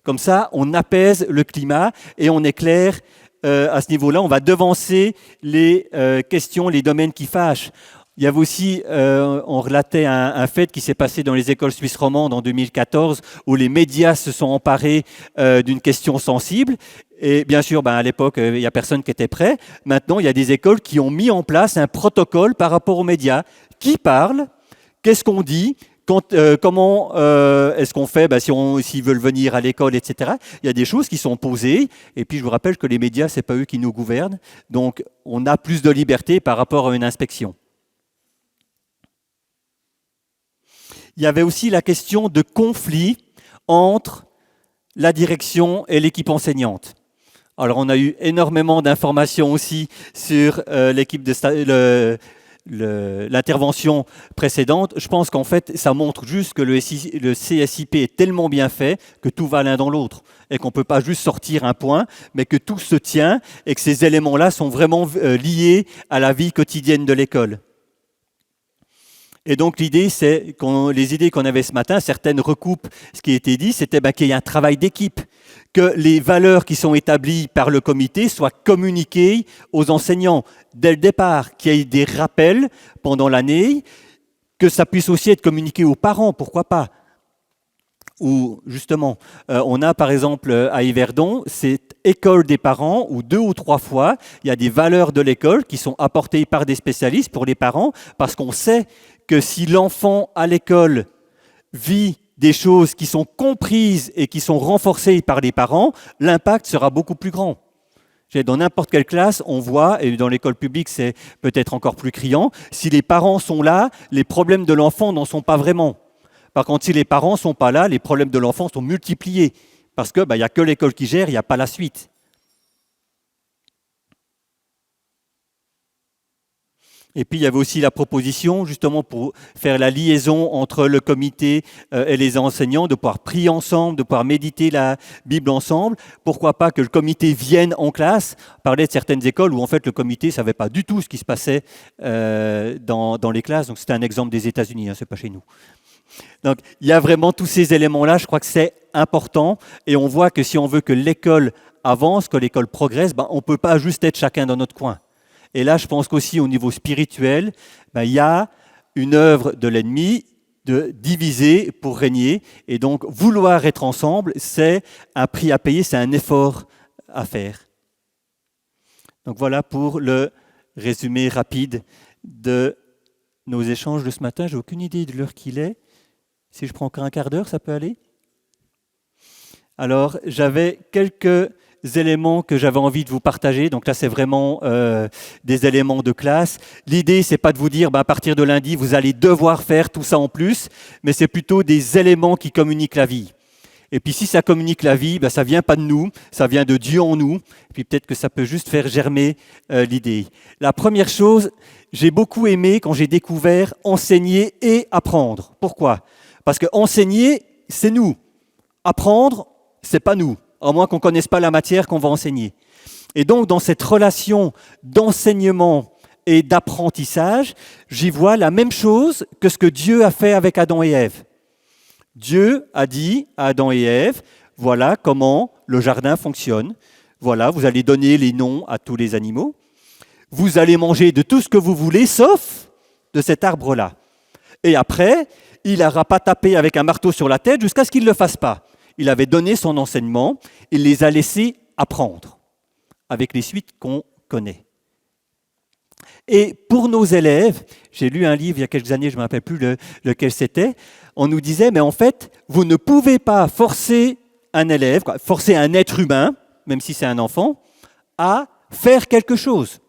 Comme ça, on apaise le climat et on est clair à ce niveau-là. On va devancer les questions, les domaines qui fâchent. Il y avait aussi, on relatait un fait qui s'est passé dans les écoles suisses romandes en 2014, où les médias se sont emparés d'une question sensible. Et bien sûr, à l'époque, il n'y a personne qui était prêt. Maintenant, il y a des écoles qui ont mis en place un protocole par rapport aux médias. Qui parle? Qu'est-ce qu'on dit? Comment est-ce qu'on fait s'ils veulent venir à l'école, etc. Il y a des choses qui sont posées. Et puis, je vous rappelle que les médias, ce n'est pas eux qui nous gouvernent. Donc, on a plus de liberté par rapport à une inspection. Il y avait aussi la question de conflit entre la direction et l'équipe enseignante. Alors, on a eu énormément d'informations aussi sur l'intervention précédente. Je pense qu'en fait, ça montre juste que le CSIP est tellement bien fait que tout va l'un dans l'autre et qu'on ne peut pas juste sortir un point, mais que tout se tient et que ces éléments-là sont vraiment liés à la vie quotidienne de l'école. Et donc l'idée, c'est les idées qu'on avait ce matin, certaines recoupent ce qui a été dit, c'était qu'il y a un travail d'équipe, que les valeurs qui sont établies par le comité soient communiquées aux enseignants dès le départ, qu'il y ait des rappels pendant l'année, que ça puisse aussi être communiqué aux parents, pourquoi pas. Ou justement, on a par exemple à Yverdon, cette école des parents où 2 ou 3 fois, il y a des valeurs de l'école qui sont apportées par des spécialistes pour les parents, parce qu'on sait que si l'enfant à l'école vit des choses qui sont comprises et qui sont renforcées par les parents, l'impact sera beaucoup plus grand. Dans n'importe quelle classe, on voit, et dans l'école publique c'est peut-être encore plus criant, si les parents sont là, les problèmes de l'enfant n'en sont pas vraiment. Par contre, si les parents ne sont pas là, les problèmes de l'enfant sont multipliés, parce qu'il n'y a que l'école qui gère, il n'y a pas la suite. Et puis, il y avait aussi la proposition, justement, pour faire la liaison entre le comité et les enseignants, de pouvoir prier ensemble, de pouvoir méditer la Bible ensemble. Pourquoi pas que le comité vienne en classe? On parlait de certaines écoles où, en fait, le comité ne savait pas du tout ce qui se passait dans les classes. Donc, c'était un exemple des États-Unis, ce n'est pas chez nous. Donc, il y a vraiment tous ces éléments-là. Je crois que c'est important. Et on voit que si on veut que l'école avance, que l'école progresse, on ne peut pas juste être chacun dans notre coin. Et là, je pense qu'aussi au niveau spirituel, il y a une œuvre de l'ennemi de diviser pour régner. Et donc, vouloir être ensemble, c'est un prix à payer, c'est un effort à faire. Donc voilà pour le résumé rapide de nos échanges de ce matin. J'ai aucune idée de l'heure qu'il est. Si je prends encore un quart d'heure, ça peut aller? Alors, j'avais quelques éléments que j'avais envie de vous partager. Donc là, c'est vraiment des éléments de classe. L'idée, c'est pas de vous dire, à partir de lundi, vous allez devoir faire tout ça en plus, mais c'est plutôt des éléments qui communiquent la vie. Et puis si ça communique la vie, ça vient pas de nous, ça vient de Dieu en nous. Et puis peut-être que ça peut juste faire germer l'idée. La première chose, j'ai beaucoup aimé quand j'ai découvert enseigner et apprendre. Pourquoi? Parce que enseigner, c'est nous. Apprendre, c'est pas nous, à moins qu'on ne connaisse pas la matière qu'on va enseigner. Et donc, dans cette relation d'enseignement et d'apprentissage, j'y vois la même chose que ce que Dieu a fait avec Adam et Ève. Dieu a dit à Adam et Ève, voilà comment le jardin fonctionne. Voilà, vous allez donner les noms à tous les animaux. Vous allez manger de tout ce que vous voulez, sauf de cet arbre-là. Et après, il n'aura pas tapé avec un marteau sur la tête jusqu'à ce qu'il ne le fasse pas. Il avait donné son enseignement, il les a laissés apprendre, avec les suites qu'on connaît. Et pour nos élèves, j'ai lu un livre il y a quelques années, je ne me rappelle plus lequel c'était, on nous disait, mais en fait, vous ne pouvez pas forcer un élève, forcer un être humain, même si c'est un enfant, à faire quelque chose.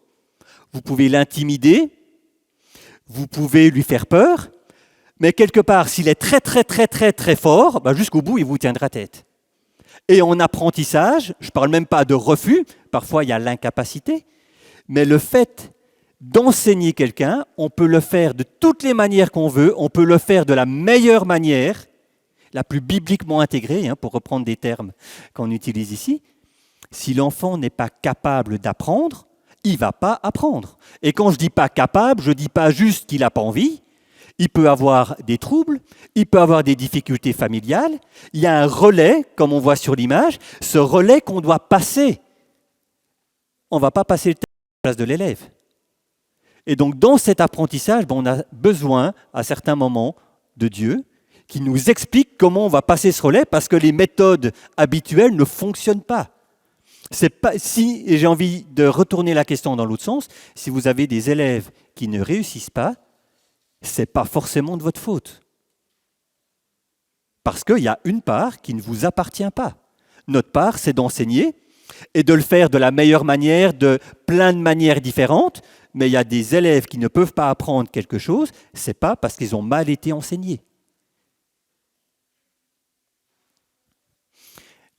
Vous pouvez l'intimider, vous pouvez lui faire peur, mais quelque part, s'il est très, très, très, très, très fort, jusqu'au bout, il vous tiendra tête. Et en apprentissage, je ne parle même pas de refus, parfois il y a l'incapacité, mais le fait d'enseigner quelqu'un, on peut le faire de toutes les manières qu'on veut, on peut le faire de la meilleure manière, la plus bibliquement intégrée, pour reprendre des termes qu'on utilise ici. Si l'enfant n'est pas capable d'apprendre, il ne va pas apprendre. Et quand je dis pas capable, je ne dis pas juste qu'il n'a pas envie. Il peut avoir des troubles, il peut avoir des difficultés familiales. Il y a un relais, comme on voit sur l'image, ce relais qu'on doit passer. On ne va pas passer le temps à la place de l'élève. Et donc, dans cet apprentissage, on a besoin, à certains moments, de Dieu, qui nous explique comment on va passer ce relais, parce que les méthodes habituelles ne fonctionnent pas. C'est pas si, et j'ai envie de retourner la question dans l'autre sens, si vous avez des élèves qui ne réussissent pas, ce n'est pas forcément de votre faute. Parce qu'il y a une part qui ne vous appartient pas. Notre part, c'est d'enseigner et de le faire de la meilleure manière, de plein de manières différentes, mais il y a des élèves qui ne peuvent pas apprendre quelque chose, ce n'est pas parce qu'ils ont mal été enseignés.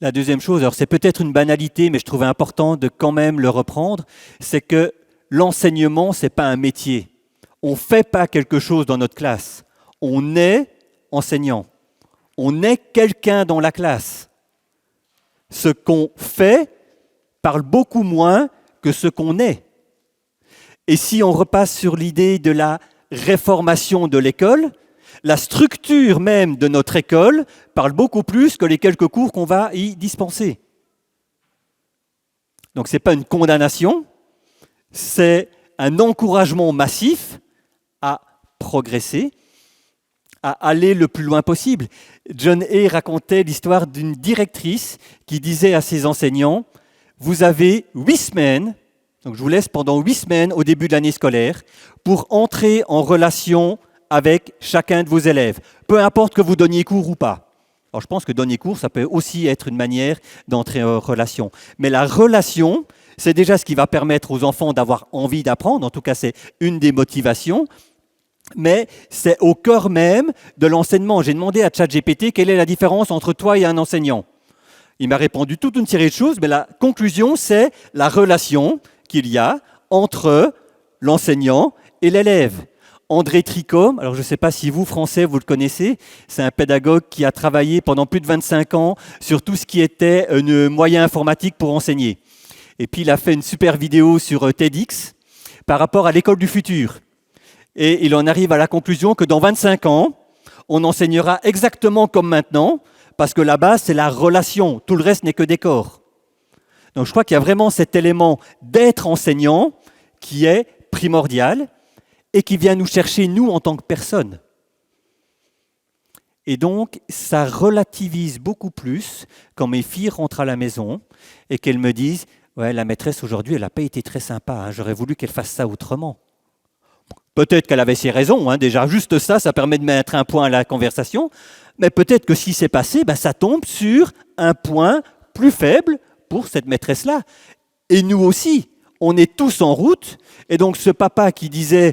La deuxième chose, alors c'est peut-être une banalité, mais je trouvais important de quand même le reprendre, c'est que l'enseignement, ce n'est pas un métier. On ne fait pas quelque chose dans notre classe. On est enseignant. On est quelqu'un dans la classe. Ce qu'on fait parle beaucoup moins que ce qu'on est. Et si on repasse sur l'idée de la réformation de l'école, la structure même de notre école parle beaucoup plus que les quelques cours qu'on va y dispenser. Donc ce n'est pas une condamnation, c'est un encouragement massif à progresser, à aller le plus loin possible. John Hay racontait l'histoire d'une directrice qui disait à ses enseignants, vous avez 8 semaines, donc je vous laisse pendant 8 semaines au début de l'année scolaire, pour entrer en relation avec chacun de vos élèves, peu importe que vous donniez cours ou pas. Alors je pense que donner cours, ça peut aussi être une manière d'entrer en relation. Mais la relation, c'est déjà ce qui va permettre aux enfants d'avoir envie d'apprendre, en tout cas c'est une des motivations, mais c'est au cœur même de l'enseignement. J'ai demandé à ChatGPT quelle est la différence entre toi et un enseignant. Il m'a répondu toute une série de choses, mais la conclusion, c'est la relation qu'il y a entre l'enseignant et l'élève. André Tricot, alors je ne sais pas si vous, Français, vous le connaissez, c'est un pédagogue qui a travaillé pendant plus de 25 ans sur tout ce qui était un moyen informatique pour enseigner. Et puis il a fait une super vidéo sur TEDx par rapport à l'école du futur. Et il en arrive à la conclusion que dans 25 ans, on enseignera exactement comme maintenant, parce que la base, c'est la relation. Tout le reste n'est que décor. Donc je crois qu'il y a vraiment cet élément d'être enseignant qui est primordial et qui vient nous chercher, nous, en tant que personnes. Et donc, ça relativise beaucoup plus quand mes filles rentrent à la maison et qu'elles me disent « Ouais, la maîtresse aujourd'hui, elle n'a pas été très sympa, hein, j'aurais voulu qu'elle fasse ça autrement. » Peut-être qu'elle avait ses raisons, hein, déjà juste ça, ça permet de mettre un point à la conversation, mais peut-être que si c'est passé, ça tombe sur un point plus faible pour cette maîtresse-là. Et nous aussi, on est tous en route, et donc ce papa qui disait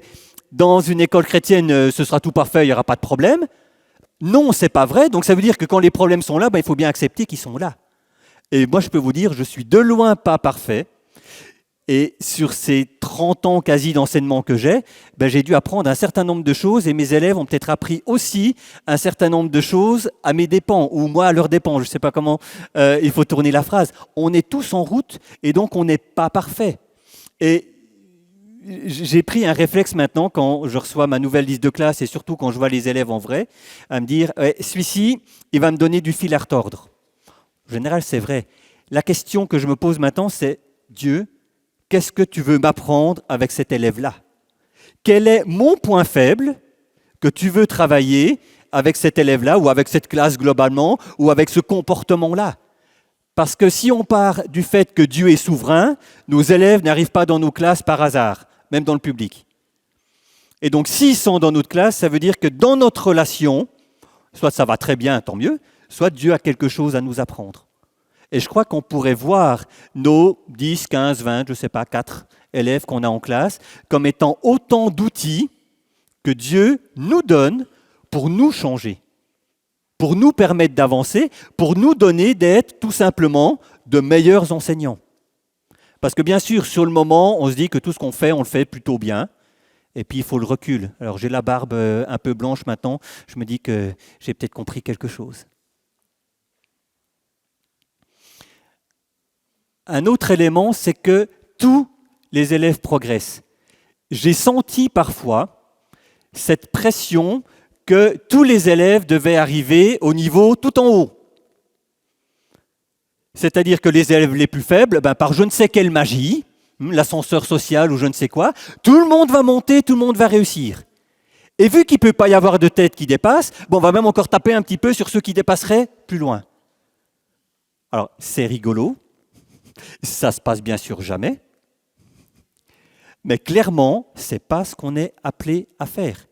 dans une école chrétienne, ce sera tout parfait, il n'y aura pas de problème, non, c'est pas vrai, donc ça veut dire que quand les problèmes sont là, il faut bien accepter qu'ils sont là. Et moi je peux vous dire, je suis de loin pas parfait, et sur ces 30 ans quasi d'enseignement que j'ai dû apprendre un certain nombre de choses et mes élèves ont peut-être appris aussi un certain nombre de choses à mes dépens ou moi à leurs dépens. Je ne sais pas comment il faut tourner la phrase. On est tous en route et donc on n'est pas parfait. Et j'ai pris un réflexe maintenant quand je reçois ma nouvelle liste de classe et surtout quand je vois les élèves en vrai, à me dire celui-ci, il va me donner du fil à retordre. En général, c'est vrai. La question que je me pose maintenant, c'est Dieu, qu'est-ce que tu veux m'apprendre avec cet élève-là? Quel est mon point faible que tu veux travailler avec cet élève-là ou avec cette classe globalement ou avec ce comportement-là? Parce que si on part du fait que Dieu est souverain, nos élèves n'arrivent pas dans nos classes par hasard, même dans le public. Et donc s'ils sont dans notre classe, ça veut dire que dans notre relation, soit ça va très bien, tant mieux, soit Dieu a quelque chose à nous apprendre. Et je crois qu'on pourrait voir nos 10, 15, 20, je ne sais pas, 4 élèves qu'on a en classe comme étant autant d'outils que Dieu nous donne pour nous changer, pour nous permettre d'avancer, pour nous donner d'être tout simplement de meilleurs enseignants. Parce que bien sûr, sur le moment, on se dit que tout ce qu'on fait, on le fait plutôt bien. Et puis il faut le recul. Alors j'ai la barbe un peu blanche maintenant, je me dis que j'ai peut-être compris quelque chose. Un autre élément, c'est que tous les élèves progressent. J'ai senti parfois cette pression que tous les élèves devaient arriver au niveau tout en haut. C'est-à-dire que les élèves les plus faibles, par je ne sais quelle magie, l'ascenseur social ou je ne sais quoi, tout le monde va monter, tout le monde va réussir. Et vu qu'il ne peut pas y avoir de tête qui dépasse, on va même encore taper un petit peu sur ceux qui dépasseraient plus loin. Alors, c'est rigolo. Ça se passe bien sûr jamais, mais clairement, ce n'est pas ce qu'on est appelé à faire.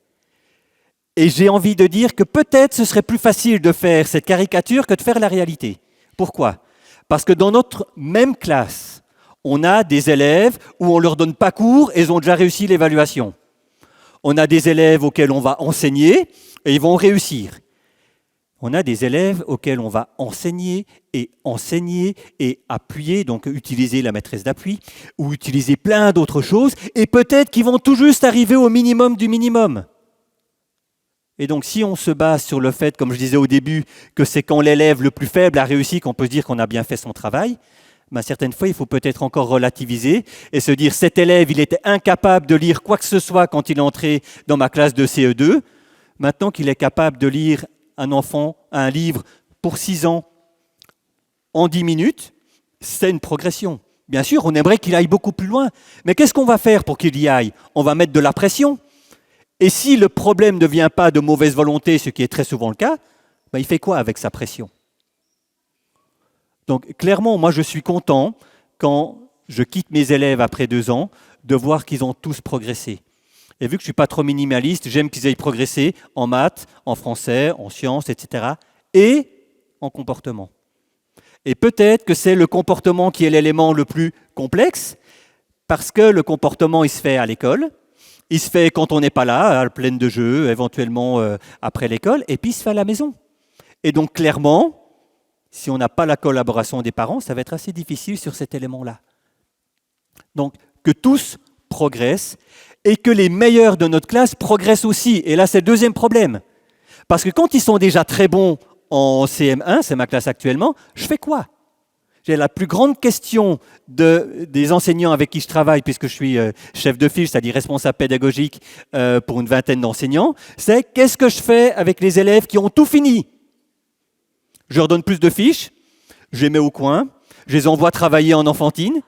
Et j'ai envie de dire que peut-être ce serait plus facile de faire cette caricature que de faire la réalité. Pourquoi? Parce que dans notre même classe, on a des élèves où on ne leur donne pas cours et ils ont déjà réussi l'évaluation. On a des élèves auxquels on va enseigner et ils vont réussir. On a des élèves auxquels on va enseigner et appuyer, donc utiliser la maîtresse d'appui, ou utiliser plein d'autres choses, et peut-être qu'ils vont tout juste arriver au minimum du minimum. Et donc si on se base sur le fait, comme je disais au début, que c'est quand l'élève le plus faible a réussi qu'on peut se dire qu'on a bien fait son travail, certaines fois il faut peut-être encore relativiser et se dire cet élève, il était incapable de lire quoi que ce soit quand il est entré dans ma classe de CE2, maintenant qu'il est capable de lire un enfant, un livre pour 6 ans en 10 minutes, c'est une progression. Bien sûr, on aimerait qu'il aille beaucoup plus loin. Mais qu'est-ce qu'on va faire pour qu'il y aille? On va mettre de la pression. Et si le problème ne vient pas de mauvaise volonté, ce qui est très souvent le cas, il fait quoi avec sa pression? Donc clairement, moi je suis content quand je quitte mes élèves après 2 ans de voir qu'ils ont tous progressé. Et vu que je ne suis pas trop minimaliste, j'aime qu'ils aient progressé en maths, en français, en sciences, etc. et en comportement. Et peut-être que c'est le comportement qui est l'élément le plus complexe, parce que le comportement, il se fait à l'école, il se fait quand on n'est pas là, à la plaine de jeu, éventuellement après l'école, et puis il se fait à la maison. Et donc clairement, si on n'a pas la collaboration des parents, ça va être assez difficile sur cet élément-là. Donc que tous progressent, et que les meilleurs de notre classe progressent aussi. Et là, c'est le deuxième problème. Parce que quand ils sont déjà très bons en CM1, c'est ma classe actuellement, je fais quoi? J'ai la plus grande question des enseignants avec qui je travaille, puisque je suis chef de file, c'est-à-dire responsable pédagogique pour une vingtaine d'enseignants, c'est qu'est-ce que je fais avec les élèves qui ont tout fini? Je leur donne plus de fiches, je les mets au coin, je les envoie travailler en enfantine,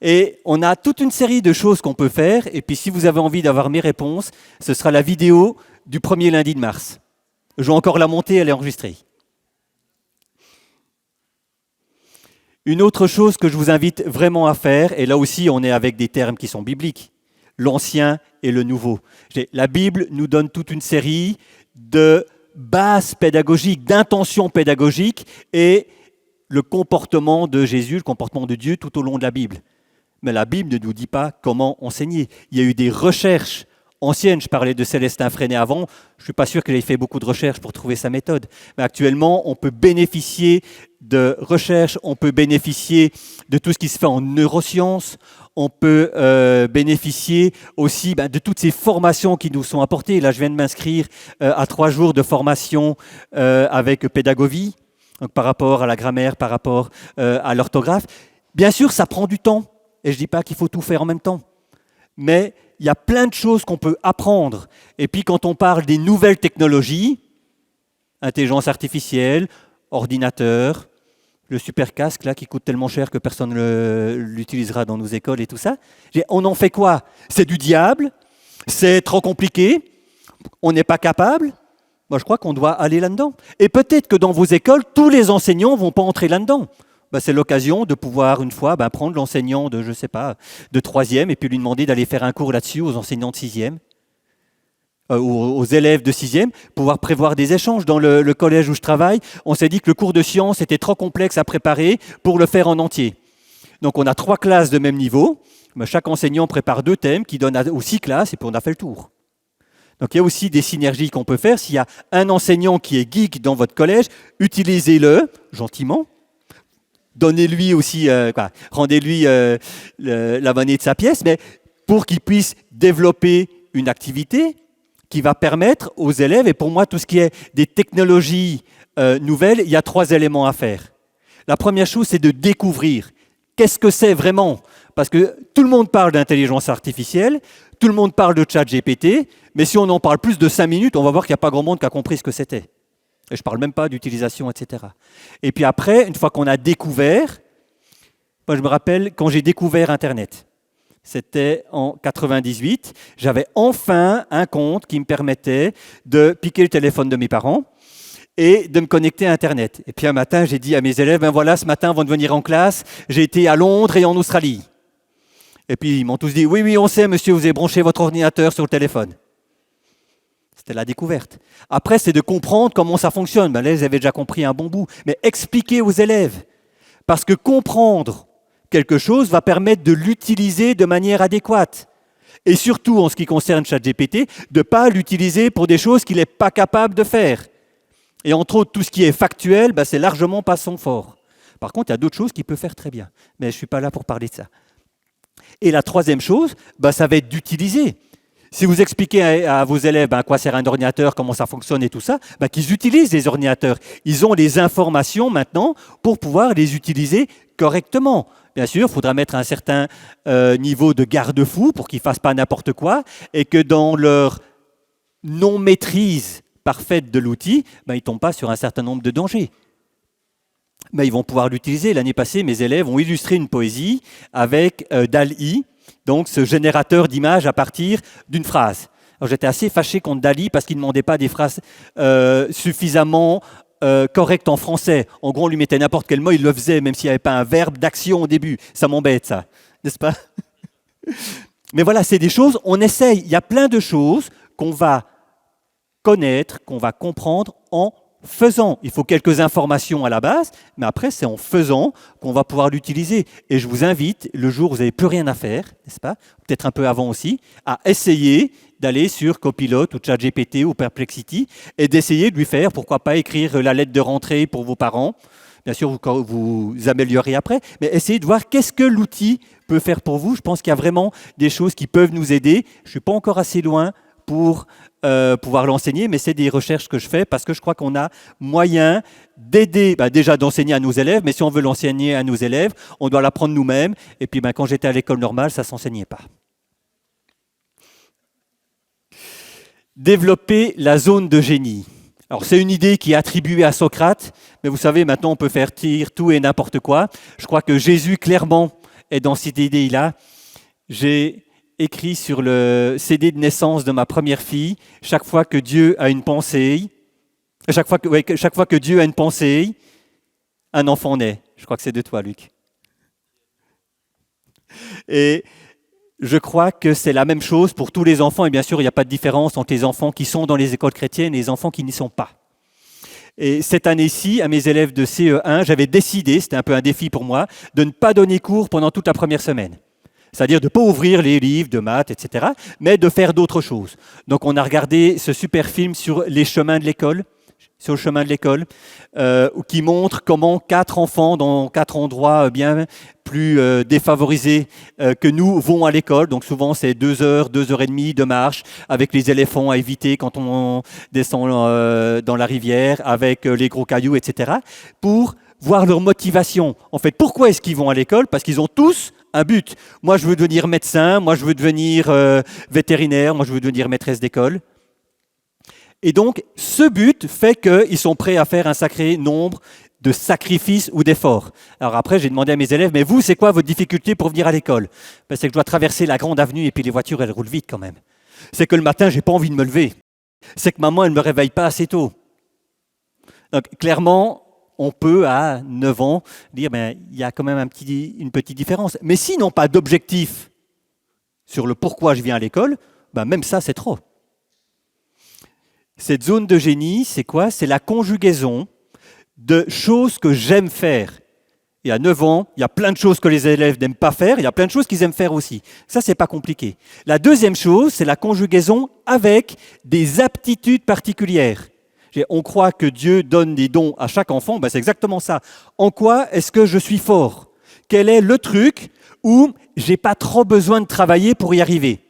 et on a toute une série de choses qu'on peut faire. Et puis si vous avez envie d'avoir mes réponses, ce sera la vidéo du premier lundi de mars. Je vais encore la monter, elle est enregistrée. Une autre chose que je vous invite vraiment à faire, et là aussi on est avec des termes qui sont bibliques. l'ancien et le nouveau. La Bible nous donne toute une série de bases pédagogiques, d'intentions pédagogiques et le comportement de Jésus, le comportement de Dieu tout au long de la Bible. Mais la Bible ne nous dit pas comment enseigner. Il y a eu des recherches anciennes, je parlais de Célestin Freinet avant, je ne suis pas sûr qu'il ait fait beaucoup de recherches pour trouver sa méthode. Mais actuellement, on peut bénéficier de recherches, on peut bénéficier de tout ce qui se fait en neurosciences, on peut bénéficier aussi de toutes ces formations qui nous sont apportées. Là, je viens de m'inscrire à 3 jours de formation avec Pédagovie, donc par rapport à la grammaire, par rapport à l'orthographe. Bien sûr, ça prend du temps, et je ne dis pas qu'il faut tout faire en même temps. Mais il y a plein de choses qu'on peut apprendre. Et puis quand on parle des nouvelles technologies, intelligence artificielle, ordinateur, le super casque là qui coûte tellement cher que personne ne l'utilisera dans nos écoles et tout ça, on en fait quoi? C'est du diable, c'est trop compliqué, on n'est pas capable. Moi je crois qu'on doit aller là-dedans. Et peut-être que dans vos écoles, tous les enseignants ne vont pas entrer là-dedans. C'est l'occasion de pouvoir une fois prendre l'enseignant de, je sais pas, de 3e et puis lui demander d'aller faire un cours là-dessus aux enseignants de 6e, aux élèves de 6e, pouvoir prévoir des échanges. Dans le collège où je travaille, on s'est dit que le cours de sciences était trop complexe à préparer pour le faire en entier. Donc on a 3 classes de même niveau, chaque enseignant prépare 2 thèmes qui donnent aux 6 classes et puis on a fait le tour. Donc il y a aussi des synergies qu'on peut faire. S'il y a un enseignant qui est geek dans votre collège, utilisez-le gentiment. Donnez-lui aussi, rendez-lui la monnaie de sa pièce, mais pour qu'il puisse développer une activité qui va permettre aux élèves, et pour moi, tout ce qui est des technologies nouvelles, il y a 3 éléments à faire. La première chose, c'est de découvrir. Qu'est-ce que c'est vraiment? Parce que tout le monde parle d'intelligence artificielle, tout le monde parle de ChatGPT, mais si on en parle plus de 5 minutes, on va voir qu'il n'y a pas grand monde qui a compris ce que c'était. Et je ne parle même pas d'utilisation, etc. Et puis après, une fois qu'on a découvert, moi je me rappelle quand j'ai découvert Internet, c'était en 98, j'avais enfin un compte qui me permettait de piquer le téléphone de mes parents et de me connecter à Internet. Et puis un matin, j'ai dit à mes élèves, voilà, ce matin, avant de venir en classe, j'ai été à Londres et en Australie. Et puis ils m'ont tous dit, oui, on sait, monsieur, vous avez branché votre ordinateur sur le téléphone. C'était la découverte. Après, c'est de comprendre comment ça fonctionne. Là, ils avaient déjà compris un bon bout. Mais expliquer aux élèves. Parce que comprendre quelque chose va permettre de l'utiliser de manière adéquate. Et surtout, en ce qui concerne ChatGPT, de ne pas l'utiliser pour des choses qu'il n'est pas capable de faire. Et entre autres, tout ce qui est factuel, c'est largement pas son fort. Par contre, il y a d'autres choses qu'il peut faire très bien. Mais je ne suis pas là pour parler de ça. Et la troisième chose, ça va être d'utiliser. Si vous expliquez à vos élèves à quoi sert un ordinateur, comment ça fonctionne et tout ça, qu'ils utilisent les ordinateurs. Ils ont les informations maintenant pour pouvoir les utiliser correctement. Bien sûr, il faudra mettre un certain niveau de garde-fou pour qu'ils ne fassent pas n'importe quoi et que dans leur non-maîtrise parfaite de l'outil, ils ne tombent pas sur un certain nombre de dangers. Mais ils vont pouvoir l'utiliser. L'année passée, mes élèves ont illustré une poésie avec DALL-E, donc ce générateur d'images à partir d'une phrase. Alors, j'étais assez fâché contre DALL-E parce qu'il ne demandait pas des phrases suffisamment correctes en français. En gros, on lui mettait n'importe quel mot, il le faisait, même s'il n'y avait pas un verbe d'action au début. Ça m'embête, ça, n'est-ce pas? Mais voilà, c'est des choses, on essaye. Il y a plein de choses qu'on va connaître, qu'on va comprendre en faisant. Il faut quelques informations à la base, mais après, c'est en faisant qu'on va pouvoir l'utiliser. Et je vous invite, le jour où vous n'avez plus rien à faire, n'est-ce pas, peut-être un peu avant aussi, à essayer d'aller sur Copilot ou ChatGPT ou Perplexity et d'essayer de lui faire, pourquoi pas écrire la lettre de rentrée pour vos parents. Bien sûr, vous améliorez après, mais essayez de voir qu'est-ce que l'outil peut faire pour vous. Je pense qu'il y a vraiment des choses qui peuvent nous aider. Je ne suis pas encore assez loin pour pouvoir l'enseigner, mais c'est des recherches que je fais parce que je crois qu'on a moyen d'aider, déjà d'enseigner à nos élèves, mais si on veut l'enseigner à nos élèves, on doit l'apprendre nous-mêmes. Et puis quand j'étais à l'école normale, ça ne s'enseignait pas. Développer la zone de génie. Alors c'est une idée qui est attribuée à Socrate, mais vous savez, maintenant on peut faire tout et n'importe quoi. Je crois que Jésus, clairement, est dans cette idée-là. J'ai écrit sur le CD de naissance de ma première fille, chaque fois que Dieu a une pensée, chaque fois que Dieu a une pensée, un enfant naît. Je crois que c'est de toi, Luc. Et je crois que c'est la même chose pour tous les enfants. Et bien sûr, il n'y a pas de différence entre les enfants qui sont dans les écoles chrétiennes et les enfants qui n'y sont pas. Et cette année-ci, à mes élèves de CE1, j'avais décidé, c'était un peu un défi pour moi, de ne pas donner cours pendant toute la première semaine. C'est-à-dire de ne pas ouvrir les livres de maths, etc., mais de faire d'autres choses. Donc on a regardé ce super film sur les chemins de l'école, sur le chemin de l'école, qui montre comment 4 enfants dans 4 endroits bien plus défavorisés que nous vont à l'école. Donc souvent c'est 2 heures, 2 heures et demie de marche, avec les éléphants à éviter quand on descend dans la rivière, avec les gros cailloux, etc., pour voir leur motivation. En fait, pourquoi est-ce qu'ils vont à l'école? Parce qu'ils ont tous un but. Moi, je veux devenir médecin, moi, je veux devenir vétérinaire, moi, je veux devenir maîtresse d'école. Et donc, ce but fait qu'ils sont prêts à faire un sacré nombre de sacrifices ou d'efforts. Alors après, j'ai demandé à mes élèves, mais vous, c'est quoi votre difficulté pour venir à l'école? Ben, c'est que je dois traverser la grande avenue et puis les voitures, elles roulent vite quand même. C'est que le matin, j'ai pas envie de me lever. C'est que maman, elle ne me réveille pas assez tôt. Donc, clairement, on peut, à 9 ans, dire ben, il y a quand même une petite différence. Mais s'ils n'ont pas d'objectif sur le pourquoi je viens à l'école, ben, même ça, c'est trop. Cette zone de génie, c'est quoi? C'est la conjugaison de choses que j'aime faire. Et à 9 ans, il y a plein de choses que les élèves n'aiment pas faire, il y a plein de choses qu'ils aiment faire aussi. Ça, c'est pas compliqué. La deuxième chose, c'est la conjugaison avec des aptitudes particulières. On croit que Dieu donne des dons à chaque enfant, ben c'est exactement ça. En quoi est-ce que je suis fort? Quel est le truc où j'ai pas trop besoin de travailler pour y arriver?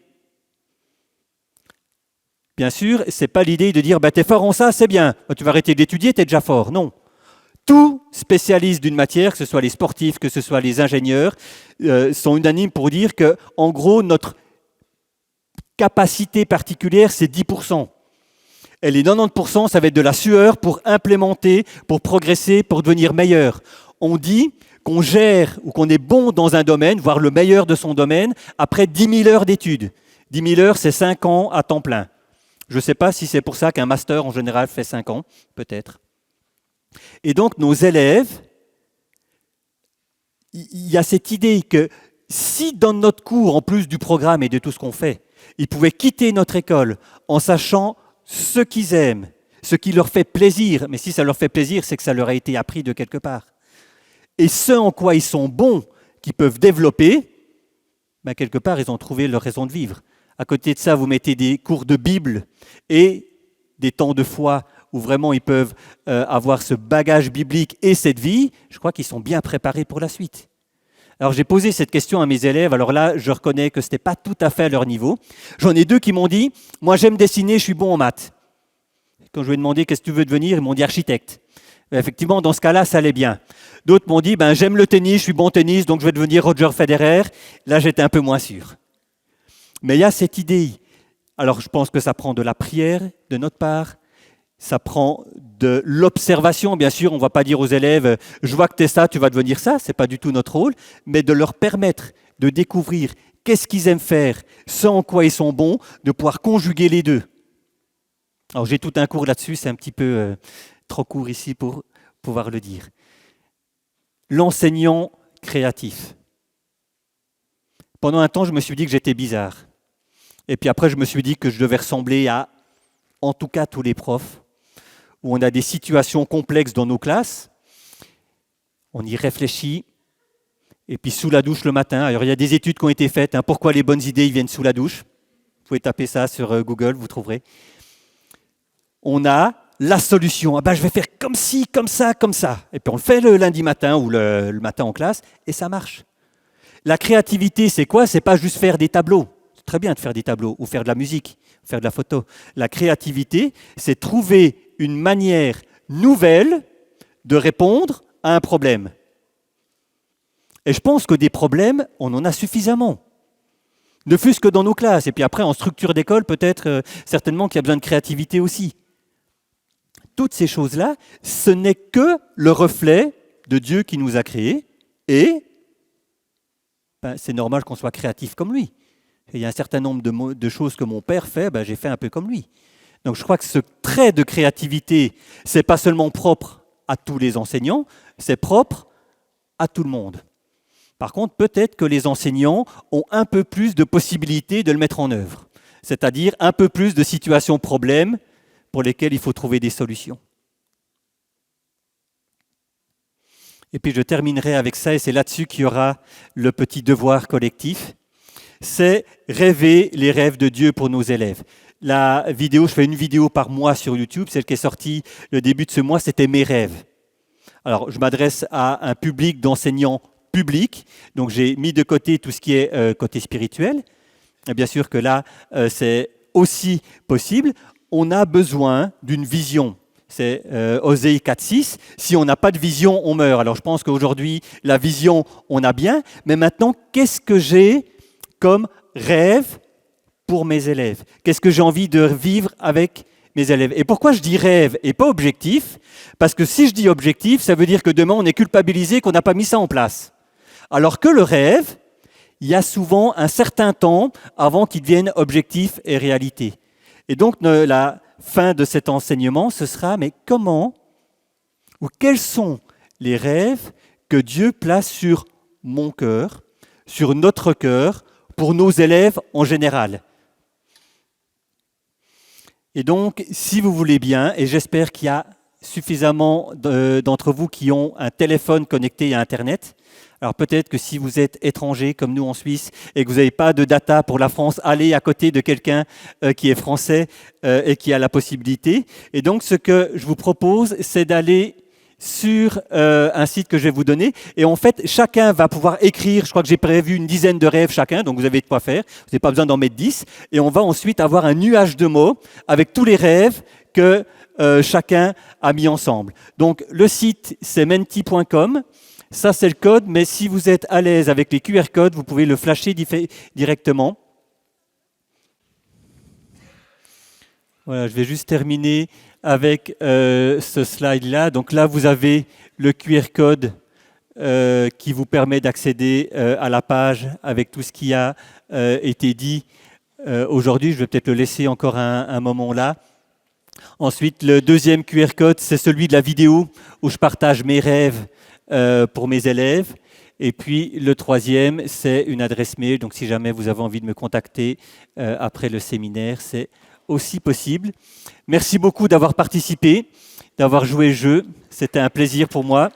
Bien sûr, c'est pas l'idée de dire ben, t'es fort en ça, c'est bien. Tu vas arrêter d'étudier, t'es déjà fort. Non. Tous spécialistes d'une matière, que ce soit les sportifs, que ce soit les ingénieurs, sont unanimes pour dire que, en gros, notre capacité particulière, c'est 10%. Et les 90%, ça va être de la sueur pour implémenter, pour progresser, pour devenir meilleur. On dit qu'on gère ou qu'on est bon dans un domaine, voire le meilleur de son domaine, après 10 000 heures d'études. 10 000 heures, c'est 5 ans à temps plein. Je ne sais pas si c'est pour ça qu'un master, en général, fait 5 ans, peut-être. Et donc, nos élèves, il y a cette idée que si dans notre cours, en plus du programme et de tout ce qu'on fait, ils pouvaient quitter notre école en sachant ce qu'ils aiment, ce qui leur fait plaisir, mais si ça leur fait plaisir, c'est que ça leur a été appris de quelque part. Et ce en quoi ils sont bons, qu'ils peuvent développer, ben quelque part, ils ont trouvé leur raison de vivre. À côté de ça, vous mettez des cours de Bible et des temps de foi où vraiment ils peuvent avoir ce bagage biblique et cette vie, je crois qu'ils sont bien préparés pour la suite. Alors j'ai posé cette question à mes élèves, alors là je reconnais que ce n'était pas tout à fait à leur niveau. J'en ai 2 qui m'ont dit, moi j'aime dessiner, je suis bon en maths. Quand je lui ai demandé qu'est-ce que tu veux devenir, ils m'ont dit architecte. Et effectivement, dans ce cas-là, ça allait bien. D'autres m'ont dit, ben, j'aime le tennis, je suis bon au tennis, donc je vais devenir Roger Federer. Là j'étais un peu moins sûr. Mais il y a cette idée. Alors je pense que ça prend de la prière de notre part, ça prend de l'observation, bien sûr, on ne va pas dire aux élèves « je vois que tu es ça, tu vas devenir ça », ce n'est pas du tout notre rôle, mais de leur permettre de découvrir qu'est-ce qu'ils aiment faire, ce en quoi ils sont bons, de pouvoir conjuguer les deux. Alors j'ai tout un cours là-dessus, c'est un petit peu trop court ici pour pouvoir le dire. L'enseignant créatif. Pendant un temps, je me suis dit que j'étais bizarre. Et puis après, je me suis dit que je devais ressembler à, en tout cas, tous les profs, où on a des situations complexes dans nos classes, on y réfléchit, et puis sous la douche le matin. Alors il y a des études qui ont été faites, pourquoi les bonnes idées ils viennent sous la douche. Vous pouvez taper ça sur Google, vous trouverez. On a la solution. Je vais faire comme ci, comme ça, comme ça. Et puis on le fait le lundi matin ou le matin en classe, et ça marche. La créativité, c'est quoi? C'est pas juste faire des tableaux. C'est très bien de faire des tableaux, ou faire de la musique, ou faire de la photo. La créativité, c'est trouver une manière nouvelle de répondre à un problème. Et je pense que des problèmes, on en a suffisamment. Ne fût-ce que dans nos classes. Et puis après, en structure d'école, peut-être certainement qu'il y a besoin de créativité aussi. Toutes ces choses-là, ce n'est que le reflet de Dieu qui nous a créés. Et c'est normal qu'on soit créatif comme lui. Il y a un certain nombre de choses que mon père fait, j'ai fait un peu comme lui. Donc je crois que ce trait de créativité, ce n'est pas seulement propre à tous les enseignants, c'est propre à tout le monde. Par contre, peut-être que les enseignants ont un peu plus de possibilités de le mettre en œuvre, c'est-à-dire un peu plus de situations problèmes pour lesquelles il faut trouver des solutions. Et puis je terminerai avec ça, et c'est là-dessus qu'il y aura le petit devoir collectif, c'est rêver les rêves de Dieu pour nos élèves. La vidéo, je fais une vidéo par mois sur YouTube, celle qui est sortie le début de ce mois, c'était mes rêves. Alors je m'adresse à un public d'enseignants publics, donc j'ai mis de côté tout ce qui est côté spirituel. Et bien sûr que là, c'est aussi possible. On a besoin d'une vision. C'est Osée 4.6. Si on n'a pas de vision, on meurt. Alors je pense qu'aujourd'hui, la vision, on a bien. Mais maintenant, qu'est-ce que j'ai comme rêve pour mes élèves? Qu'est-ce que j'ai envie de vivre avec mes élèves? Et pourquoi je dis rêve et pas objectif? Parce que si je dis objectif, ça veut dire que demain, on est culpabilisé qu'on n'a pas mis ça en place. Alors que le rêve, il y a souvent un certain temps avant qu'il devienne objectif et réalité. Et donc, la fin de cet enseignement, ce sera, mais comment ou quels sont les rêves que Dieu place sur mon cœur, sur notre cœur, pour nos élèves en général? Et donc, si vous voulez bien, et j'espère qu'il y a suffisamment d'entre vous qui ont un téléphone connecté à Internet. Alors peut-être que si vous êtes étranger comme nous en Suisse et que vous n'avez pas de data pour la France, allez à côté de quelqu'un qui est français et qui a la possibilité. Et donc ce que je vous propose, c'est d'aller sur un site que je vais vous donner. Et en fait, chacun va pouvoir écrire, je crois que j'ai prévu une dizaine de rêves chacun, donc vous avez de quoi faire, vous n'avez pas besoin d'en mettre 10. Et on va ensuite avoir un nuage de mots avec tous les rêves que chacun a mis ensemble. Donc le site, c'est menti.com. Ça, c'est le code, mais si vous êtes à l'aise avec les QR codes, vous pouvez le flasher directement. Voilà, je vais juste terminer avec ce slide-là. Donc là, vous avez le QR code qui vous permet d'accéder à la page avec tout ce qui a été dit aujourd'hui. Je vais peut-être le laisser encore un moment là. Ensuite, le deuxième QR code, c'est celui de la vidéo où je partage mes rêves pour mes élèves. Et puis le troisième, c'est une adresse mail. Donc si jamais vous avez envie de me contacter après le séminaire, c'est aussi possible. Merci beaucoup d'avoir participé, d'avoir joué le jeu. C'était un plaisir pour moi.